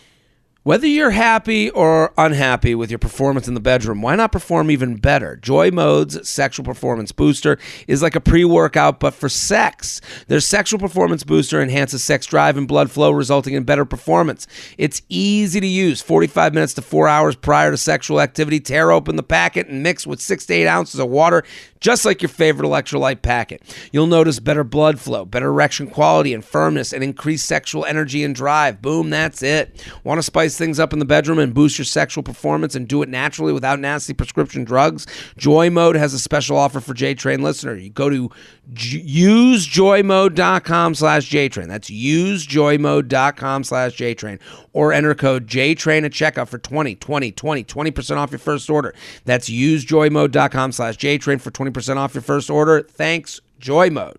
Whether you're happy or unhappy with your performance in the bedroom, why not perform even better? Joy Mode's Sexual Performance Booster is like a pre-workout, but for sex. Their Sexual Performance Booster enhances sex drive and blood flow, resulting in better performance. It's easy to use. 45 minutes to 4 hours prior to sexual activity. Tear open the packet and mix with 6 to 8 ounces of water, just like your favorite electrolyte packet. You'll notice better blood flow, better erection quality and firmness, and increased sexual energy and drive. Boom, that's it. Want to spice things up in the bedroom and boost your sexual performance and do it naturally without nasty prescription drugs? Joy Mode has a special offer for JTrain listener. You go to usejoymode.com/JTrain. That's usejoymode.com/JTrain, or enter code JTrain at checkout for 20% off your first order. That's usejoymode.com/JTrain for 20% off your first order. Thanks, Joy Mode.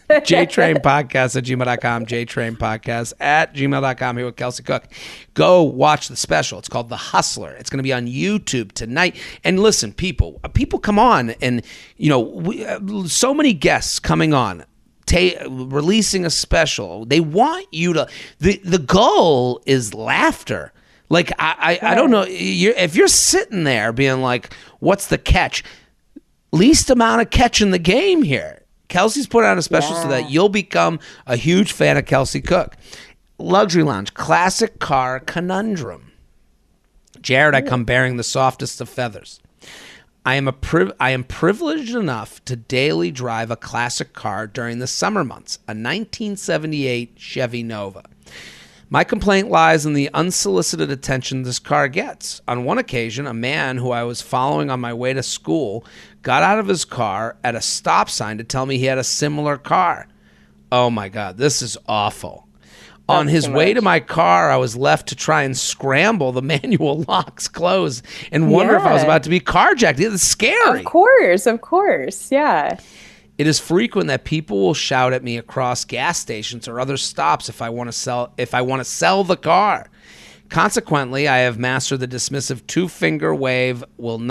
JTrain podcast at gmail.com, JTrain podcast at gmail.com, here with Kelsey Cook. Go watch the special. It's called The Hustler. It's going to be on YouTube tonight. And listen, people come on, and so many guests coming on, releasing a special. They want you to, the goal is laughter. Like, I don't know, if you're sitting there being like, what's the catch? Least amount of catch in the game here. Kelsey's put out a special so that you'll become a huge fan of Kelsey Cook. Luxury Lounge, classic car conundrum. Jared, I come bearing the softest of feathers. I am privileged enough to daily drive a classic car during the summer months, a 1978 Chevy Nova. My complaint lies in the unsolicited attention this car gets. On one occasion, a man who I was following on my way to school got out of his car at a stop sign to tell me he had a similar car. Oh my God, this is awful. On his way to my car, I was left to try and scramble the manual locks closed and wonder if I was about to be carjacked. It's scary. Of course, yeah. It is frequent that people will shout at me across gas stations or other stops if I want to sell the car. Consequently, I have mastered the dismissive two-finger wave, will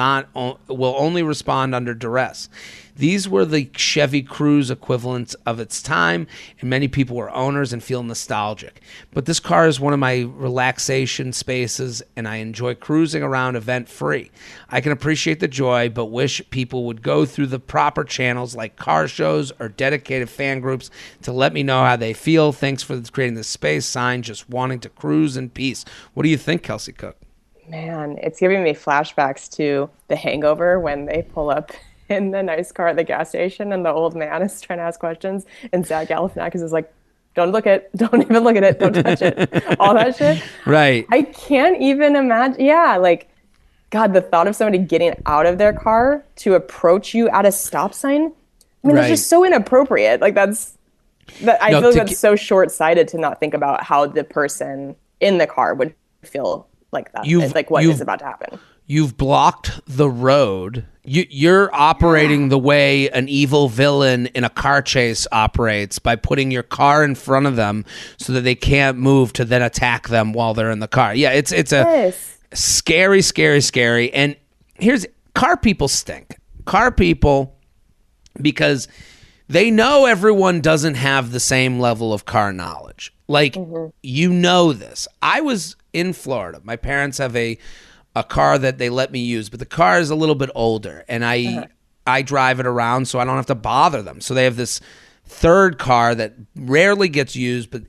only respond under duress. These were the Chevy Cruze equivalents of its time, and many people were owners and feel nostalgic. But this car is one of my relaxation spaces, and I enjoy cruising around event-free. I can appreciate the joy, but wish people would go through the proper channels like car shows or dedicated fan groups to let me know how they feel. Thanks for creating this space. Signed, just wanting to cruise in peace. What do you think, Kelsey Cook? Man, it's giving me flashbacks to The Hangover when they pull up in the nice car at the gas station and the old man is trying to ask questions and Zach Galifianakis is like, don't even look at it, don't touch it, all that shit. Right. I can't even imagine. Yeah, like, God, the thought of somebody getting out of their car to approach you at a stop sign, I mean, it's just so inappropriate. Like, I feel like that's so short-sighted to not think about how the person in the car would feel like that, like what is about to happen. You've blocked the road. You're operating the way an evil villain in a car chase operates, by putting your car in front of them so that they can't move to then attack them while they're in the car. Yeah, it's a scary, scary, scary. And car people stink. Car people, because they know everyone doesn't have the same level of car knowledge. Like, you know this. I was in Florida. My parents have a car that they let me use, but the car is a little bit older, and I drive it around so I don't have to bother them. So they have this third car that rarely gets used, but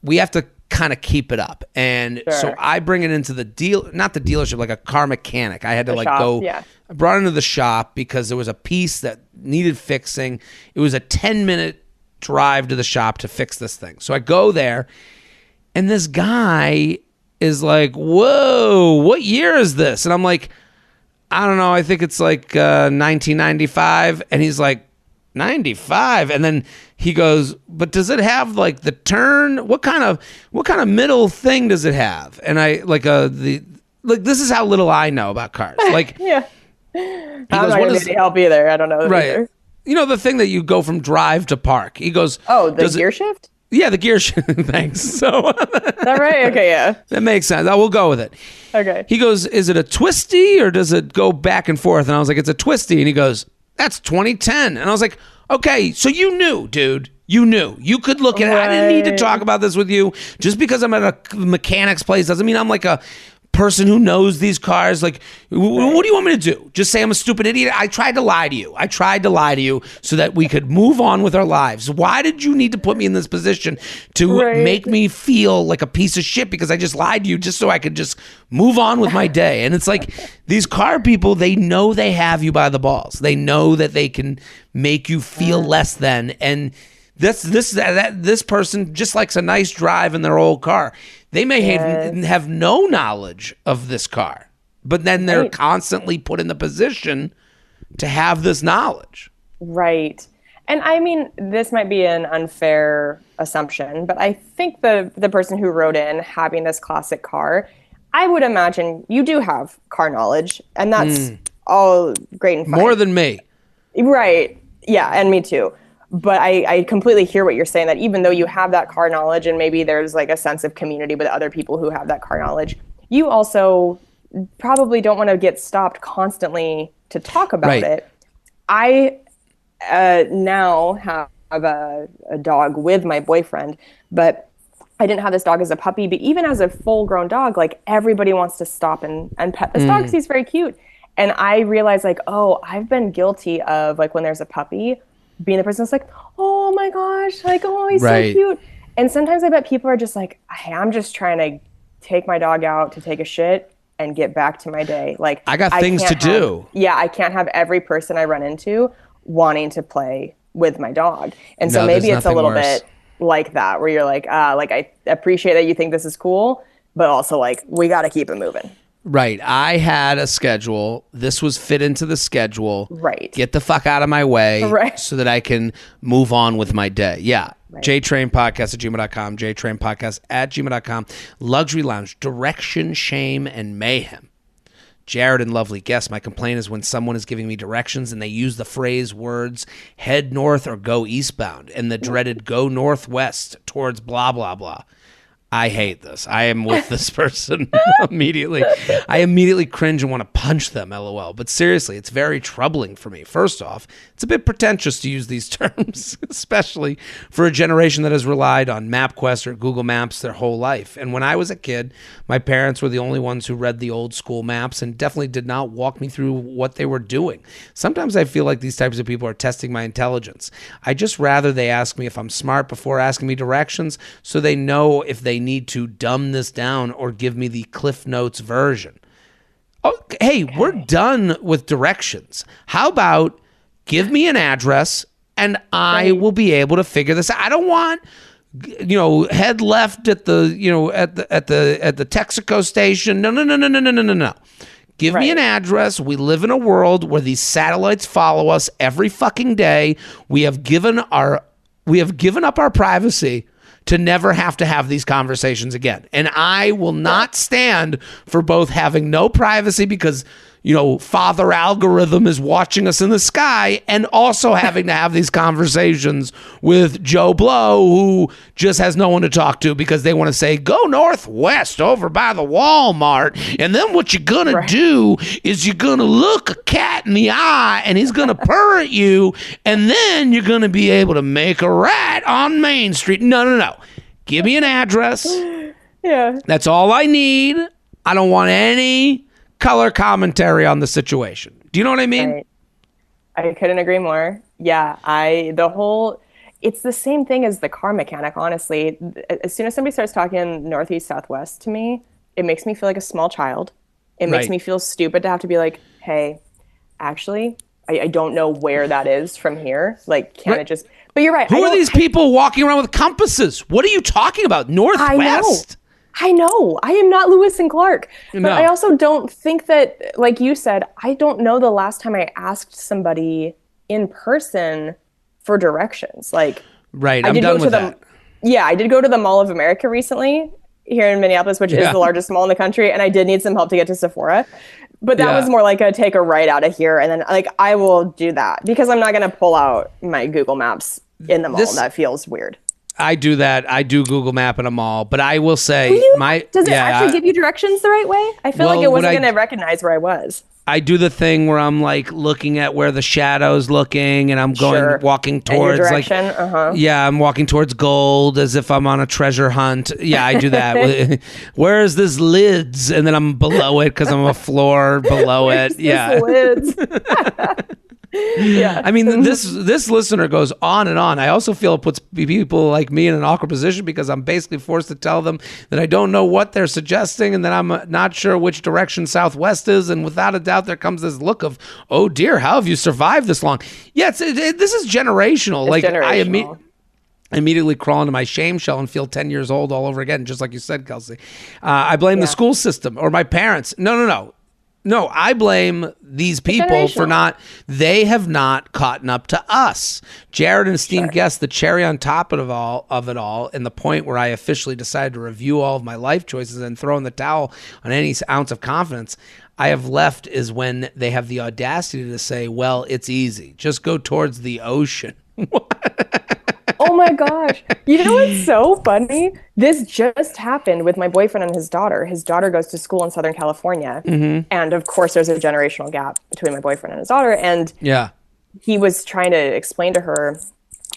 we have to kind of keep it up. And so I bring it into not the dealership, like a car mechanic. I had to I brought it into the shop because there was a piece that needed fixing. It was a 10-minute drive to the shop to fix this thing. So I go there, and this guy is like, whoa, what year is this? And I'm like, I don't know. I think it's like 1995. And he's like, 95? And then he goes, but does it have like the turn? What kind of middle thing does it have? And I this is how little I know about cars. Like, yeah. I'm not going to help either. I don't know. Right. Either. You know, the thing that you go from drive to park. He goes, oh, the gear shift? Yeah, the gear shift. Thanks. So is that right? Okay, yeah. That makes sense. I will go with it. Okay. He goes, is it a twisty or does it go back and forth? And I was like, it's a twisty. And he goes, that's 2010. And I was like, okay, so you knew, dude. You knew. You could look at it. I didn't need to talk about this with you. Just because I'm at a mechanic's place doesn't mean I'm like a person who knows these cars. Like, what do you want me to do? Just say I'm a stupid idiot? I tried to lie to you so that we could move on with our lives. Why did you need to put me in this position to make me feel like a piece of shit because I just lied to you just so I could just move on with my day? And it's like, these car people, they know they have you by the balls. They know that they can make you feel less than. And this person just likes a nice drive in their old car. They may have no knowledge of this car, but then they're constantly put in the position to have this knowledge. Right. And I mean, this might be an unfair assumption, but I think the person who wrote in having this classic car, I would imagine you do have car knowledge, and that's all great and fine. More than me. Right. Yeah, and me too. But I completely hear what you're saying, that even though you have that car knowledge and maybe there's like a sense of community with other people who have that car knowledge, you also probably don't want to get stopped constantly to talk about it. I now have a dog with my boyfriend, but I didn't have this dog as a puppy. But even as a full-grown dog, like everybody wants to stop and pet this dog because he's very cute. And I realized like, oh, I've been guilty of like when there's a puppy, being the person that's like, oh my gosh, like, oh, he's so cute. And sometimes I bet people are just like, hey, I'm just trying to take my dog out to take a shit and get back to my day. Like, I got things to do. Yeah, I can't have every person I run into wanting to play with my dog. And so maybe it's a little bit like that, where you're like, I appreciate that you think this is cool, but also like, we got to keep it moving. Right. I had a schedule. This was fit into the schedule. Right. Get the fuck out of my way so that I can move on with my day. Yeah. Right. JTrain podcast at gmail.com. JTrain podcast at gmail.com. Luxury Lounge. Direction, shame, and mayhem. Jared and lovely guest. My complaint is when someone is giving me directions and they use the phrase words head north or go eastbound and the dreaded go northwest towards blah, blah, blah. I hate this. I am with this person immediately. I immediately cringe and want to punch them, LOL. But seriously, it's very troubling for me. First off, it's a bit pretentious to use these terms, especially for a generation that has relied on MapQuest or Google Maps their whole life. And when I was a kid, my parents were the only ones who read the old school maps and definitely did not walk me through what they were doing. Sometimes I feel like these types of people are testing my intelligence. I just rather they ask me if I'm smart before asking me directions so they know if they need to dumb this down or give me the Cliff Notes version. Oh, hey, we're done with directions. How about give me an address and I will be able to figure this out. I don't want, head left at the, at the Texaco station. No. Give me an address. We live in a world where these satellites follow us every fucking day. We have given up our privacy to never have to have these conversations again. And I will not stand for both having no privacy because, Father Algorithm is watching us in the sky and also having to have these conversations with Joe Blow, who just has no one to talk to because they want to say, go northwest over by the Walmart. And then what you're going to do is you're going to look a cat in the eye and he's going to purr at you. And then you're going to be able to make a right on Main Street. No. Give me an address. Yeah. That's all I need. I don't want any color commentary on the situation. Do you know what I mean? Right. I couldn't agree more. Yeah, it's the same thing as the car mechanic, honestly. As soon as somebody starts talking northeast, southwest to me, it makes me feel like a small child. It makes me feel stupid to have to be like, hey, actually, I don't know where that is from here. Like, can it just? But you're right. Who are these people walking around with compasses? What are you talking about? Northwest? I know. I am not Lewis and Clark. But No. I also don't think that, like you said, I don't know the last time I asked somebody in person for directions. Like, right. I'm done with that. Yeah, I did go to the Mall of America recently here in Minneapolis, which is the largest mall in the country, and I did need some help to get to Sephora. But that was more like a take a right out of here, and then like I will do that because I'm not going to pull out my Google Maps in the mall. That feels weird. I do that. I do Google Map in a mall, but I will say does it actually give you directions the right way? I feel like it wasn't going to recognize where I was. I do the thing where I'm like looking at where the shadow's looking, and I'm walking towards I'm walking towards gold as if I'm on a treasure hunt. Yeah, I do that. Where is this lids? And then I'm below it because I'm a floor below it. Yeah. Lids? Yeah. I mean, this listener goes on and on. I also feel it puts people like me in an awkward position because I'm basically forced to tell them that I don't know what they're suggesting and that I'm not sure which direction Southwest is. And without a doubt, there comes this look of, oh dear, how have you survived this long? Yeah, this is generational. Generational. I immediately crawl into my shame shell and feel 10 years old all over again, just like you said, Kelsey. I blame the school system or my parents. No, I blame these people for they have not caught up to us. Jared, an esteemed guest, the cherry on top of it all, and the point where I officially decided to review all of my life choices and throw in the towel on any ounce of confidence I have left is when they have the audacity to say, well, it's easy. Just go towards the ocean. Oh my gosh. You know what's so funny? This just happened with my boyfriend and his daughter. His daughter goes to school in Southern California. Mm-hmm. And of course, there's a generational gap between my boyfriend and his daughter. And he was trying to explain to her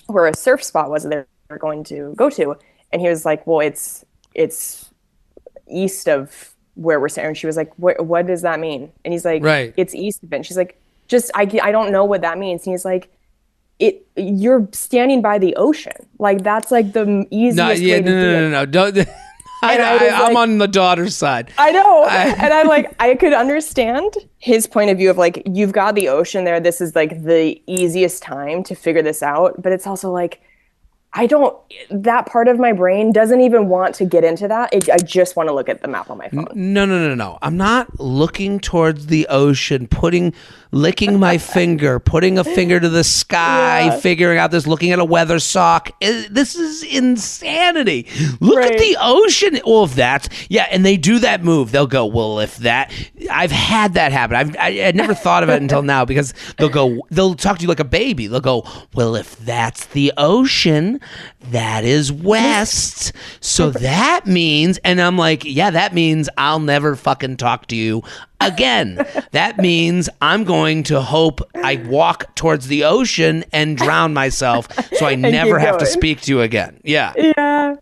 where a surf spot was that they were going to go to. And he was like, well, it's east of where we're staying. And she was like, what does that mean? And he's like, it's east of it. And she's like, I don't know what that means. And he's like, you're standing by the ocean. Like, that's like the easiest way to do it. No. Don't. I'm on the daughter's side. I know. And I'm like, I could understand his point of view of like, you've got the ocean there. This is like the easiest time to figure this out. But it's also like, that part of my brain doesn't even want to get into that. I just want to look at the map on my phone. No. I'm not looking towards the ocean, licking my finger, putting a finger to the sky, figuring out this, looking at a weather sock. This is insanity. Look at the ocean. Well, if that's, and they do that move. They'll go, well, if that, I've had that happen. I never thought of it until now because they'll talk to you like a baby. They'll go, well, if that's the ocean, that is west. So that means, and I'm like, that means I'll never fucking talk to you again. That means I'm going to hope I walk towards the ocean and drown myself so I never have to speak to you again. Yeah. I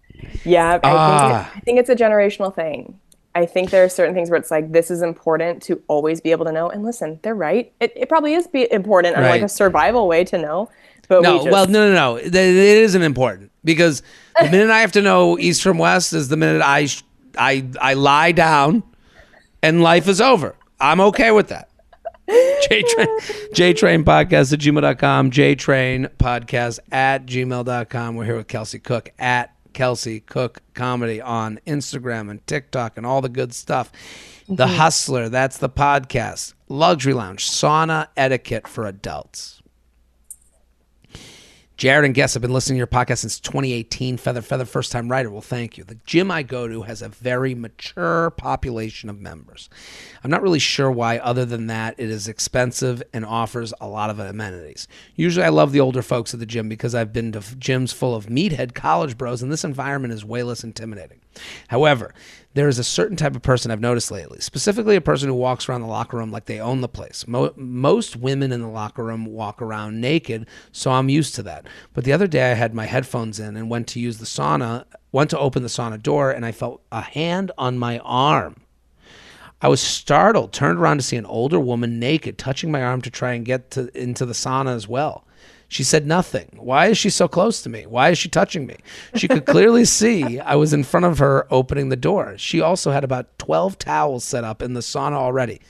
think it's a generational thing. I think there are certain things where it's like, this is important to always be able to know. And listen, they're right. It probably is important on like a survival way to know. But no. It isn't important because the minute I have to know east from west is the minute I lie down and life is over. I'm okay with that. JTrain podcast at gmail.com, JTrain podcast at gmail.com. We're here with Kelsey Cook at Kelsey Cook Comedy on Instagram and TikTok and all the good stuff. The Hustler, that's the podcast. Luxury Lounge, sauna etiquette for adults. Jared and guests have been listening to your podcast since 2018. Feather, first time writer. Well, thank you. The gym I go to has a very mature population of members. I'm not really sure why, other than that it is expensive and offers a lot of amenities. Usually I love the older folks at the gym because I've been to gyms full of meathead college bros, and this environment is way less intimidating. However, there is a certain type of person I've noticed lately, specifically a person who walks around the locker room like they own the place. Most women in the locker room walk around naked, so I'm used to that. But the other day I had my headphones in and went to open the sauna door, and I felt a hand on my arm. I was startled, turned around to see an older woman naked, touching my arm to try and get into the sauna as well. She said nothing. Why is she so close to me? Why is she touching me? She could clearly see I was in front of her opening the door. She also had about 12 towels set up in the sauna already.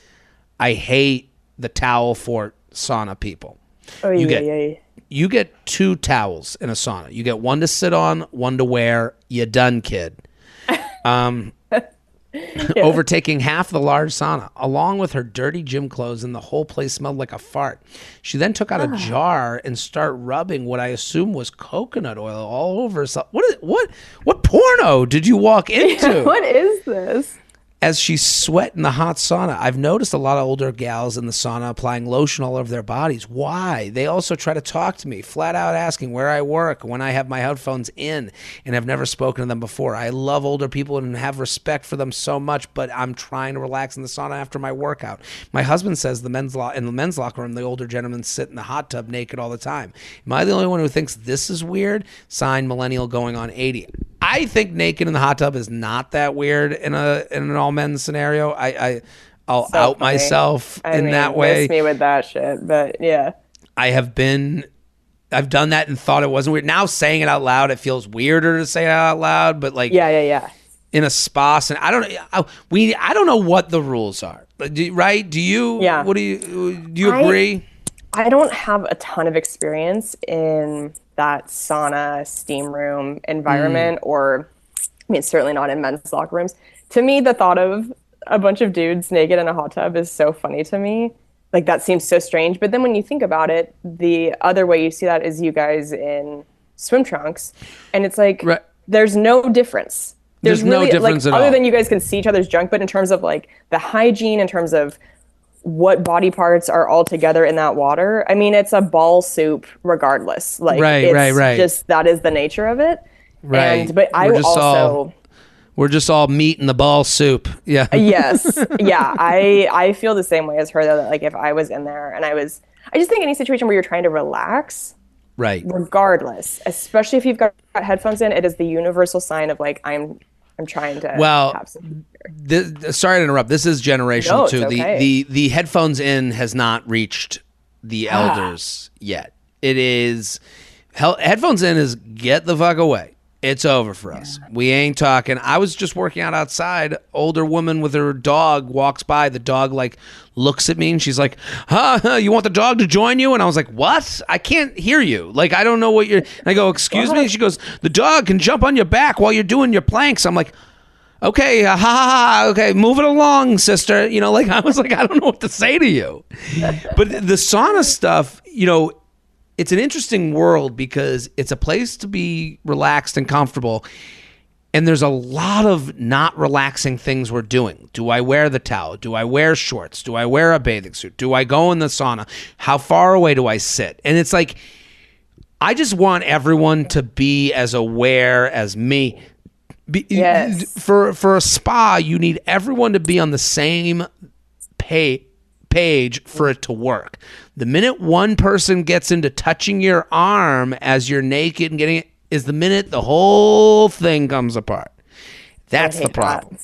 I hate the towel fort sauna people. Oh, yeah. You get 2 towels in a sauna. You get one to sit on, one to wear. You done, kid. Overtaking half the large sauna, along with her dirty gym clothes, and the whole place smelled like a fart. She then took out a jar and started rubbing what I assume was coconut oil all over herself. What porno did you walk into? What is this? As she sweat in the hot sauna, I've noticed a lot of older gals in the sauna applying lotion all over their bodies. Why? They also try to talk to me, flat out asking where I work when I have my headphones in, and have never spoken to them before. I love older people and have respect for them so much, but I'm trying to relax in the sauna after my workout. My husband says in the men's locker room, the older gentlemen sit in the hot tub naked all the time. Am I the only one who thinks this is weird? Signed, millennial going on 80. I think naked in the hot tub is not that weird in an all men's scenario. I'll So out funny. myself I in mean, that way. miss me with that shit, but yeah. I've done that and thought it wasn't weird. Now saying it out loud, it feels weirder to say it out loud. But like, Yeah. in a spa, and I don't know what the rules are. Right? Do you? Yeah. What do you agree? I don't have a ton of experience in that sauna, steam room environment, or, I mean, certainly not in men's locker rooms. To me, the thought of a bunch of dudes naked in a hot tub is so funny to me. Like, that seems so strange. But then when you think about it, the other way you see that is you guys in swim trunks. And it's like, Right. There's no difference. There's no really, difference like, at all. other than you guys can see each other's junk, but in terms of like the hygiene, in terms of what body parts are all together in that water, I mean, it's a ball soup regardless. Like, Right. just, that is the nature of it. Right. But I also... We're just all meat in the ball soup. Yeah. Yes. Yeah. I feel the same way as her, though, that like if I was in there and I just think any situation where you're trying to relax, Right. regardless, especially if you've got headphones in, it is the universal sign of like, I'm trying to have some... Sorry to interrupt. This is generational No, it's too. okay. The headphones in has not reached the elders yet. It is headphones in is get the fuck away. It's over for us. We ain't talking. I was just working out outside. Older woman with her dog walks by. The dog like looks at me and she's like, you want the dog to join you? And I was like, what? I can't hear you. Like, I don't know what you're... And I go, excuse me? And she goes, the dog can jump on your back while you're doing your planks. I'm like, okay, okay, move it along, sister. You know, like, I was like, I don't know what to say to you. But the sauna stuff, you know, it's an interesting world because it's a place to be relaxed and comfortable. And there's a lot of not relaxing things we're doing. Do I wear the towel? Do I wear shorts? Do I wear a bathing suit? Do I go in the sauna? How far away do I sit? And it's like, I just want everyone to be as aware as me. Yes. For a spa, you need everyone to be on the same page for it to work. The minute one person gets into touching your arm as you're naked and getting it is the minute the whole thing comes apart. That's the problem.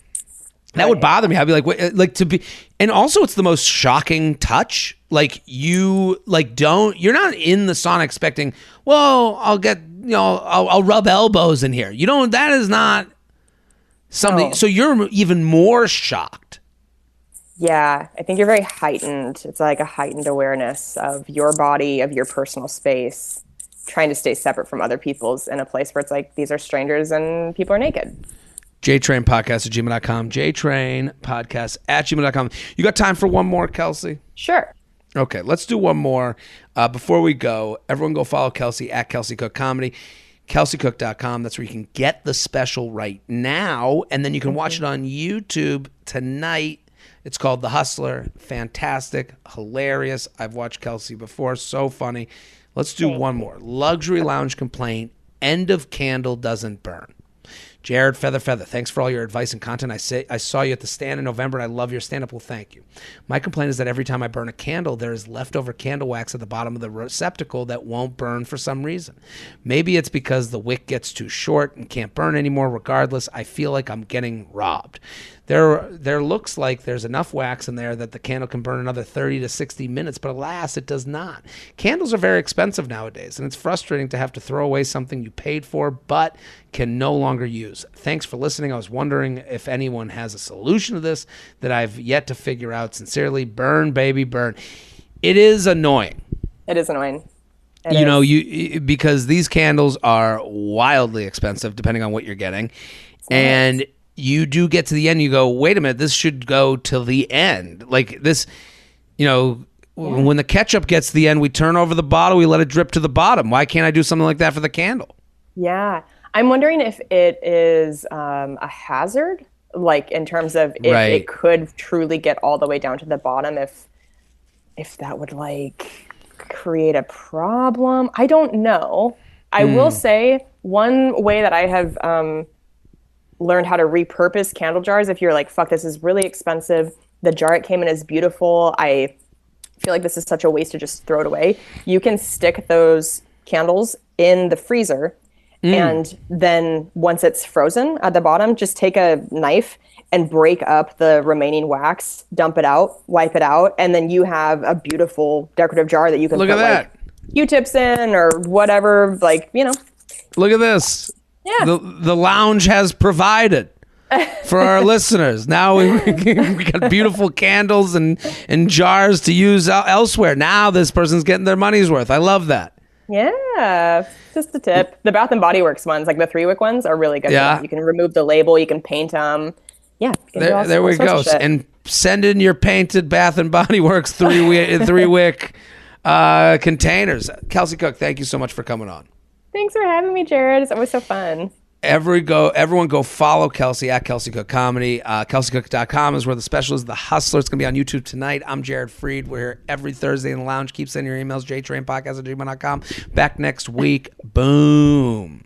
That would bother me. I'd be like, wait, to be, and also it's the most shocking touch. Like you're not in the sauna expecting, well, I'll rub elbows in here. You don't, that is not something. So you're even more shocked. Yeah, I think you're very heightened. It's like a heightened awareness of your body, of your personal space, trying to stay separate from other people's in a place where it's like, these are strangers and people are naked. JTrain podcast at gmail.com. JTrain podcast at gmail.com. You got time for one more, Kelsey? Sure. Okay, let's do one more. Before we go, everyone go follow Kelsey at Kelsey Cook Comedy. KelseyCook.com. That's where you can get the special right now. And then you can watch it on YouTube tonight. It's called The Hustler. Fantastic. Hilarious. I've watched Kelsey before. So funny. Let's do one more. Luxury lounge complaint. End of candle doesn't burn. Jared Feather, thanks for all your advice and content. I saw you at the stand in November, and I love your stand-up. Well, thank you. My complaint is that every time I burn a candle, there is leftover candle wax at the bottom of the receptacle that won't burn for some reason. Maybe it's because the wick gets too short and can't burn anymore. Regardless, I feel like I'm getting robbed. There looks like there's enough wax in there that the candle can burn another 30 to 60 minutes, but alas, it does not. Candles are very expensive nowadays, and it's frustrating to have to throw away something you paid for but can no longer use. Thanks for listening. I was wondering if anyone has a solution to this that I've yet to figure out. Sincerely, burn, baby, burn. It is annoying. It is annoying. Because these candles are wildly expensive depending on what you're getting. And you do get to the end, you go, wait a minute, this should go till the end. Like this, when the ketchup gets to the end, we turn over the bottle, we let it drip to the bottom. Why can't I do something like that for the candle? Yeah. I'm wondering if it is a hazard, like in terms of if it could truly get all the way down to the bottom, if that would like create a problem. I don't know. I will say one way that I have learned how to repurpose candle jars, if you're like, fuck, this is really expensive, the jar it came in is beautiful, I feel like this is such a waste to just throw it away, you can stick those candles in the freezer, and then once it's frozen at the bottom, just take a knife and break up the remaining wax, dump it out, wipe it out, and then you have a beautiful decorative jar that you can put like Q-tips in or whatever, like, Look at this. Yeah. The lounge has provided for our listeners. Now we got beautiful candles and jars to use elsewhere. Now this person's getting their money's worth. I love that. Yeah, just a tip. The Bath and Body Works ones, like the 3-wick ones, are really good. Yeah. You can remove the label. You can paint them. Yeah. There we go. And send in your painted Bath and Body Works 3-wick containers. Kelsey Cook, thank you so much for coming on. Thanks for having me, Jared. It's always so fun. Everyone go follow Kelsey at Kelsey Cook Comedy. KelseyCook.com is where the special is. The Hustler. It's going to be on YouTube tonight. I'm Jared Freid. We're here every Thursday in the lounge. Keep sending your emails, JTrainPodcast@gmail.com. Back next week. Boom.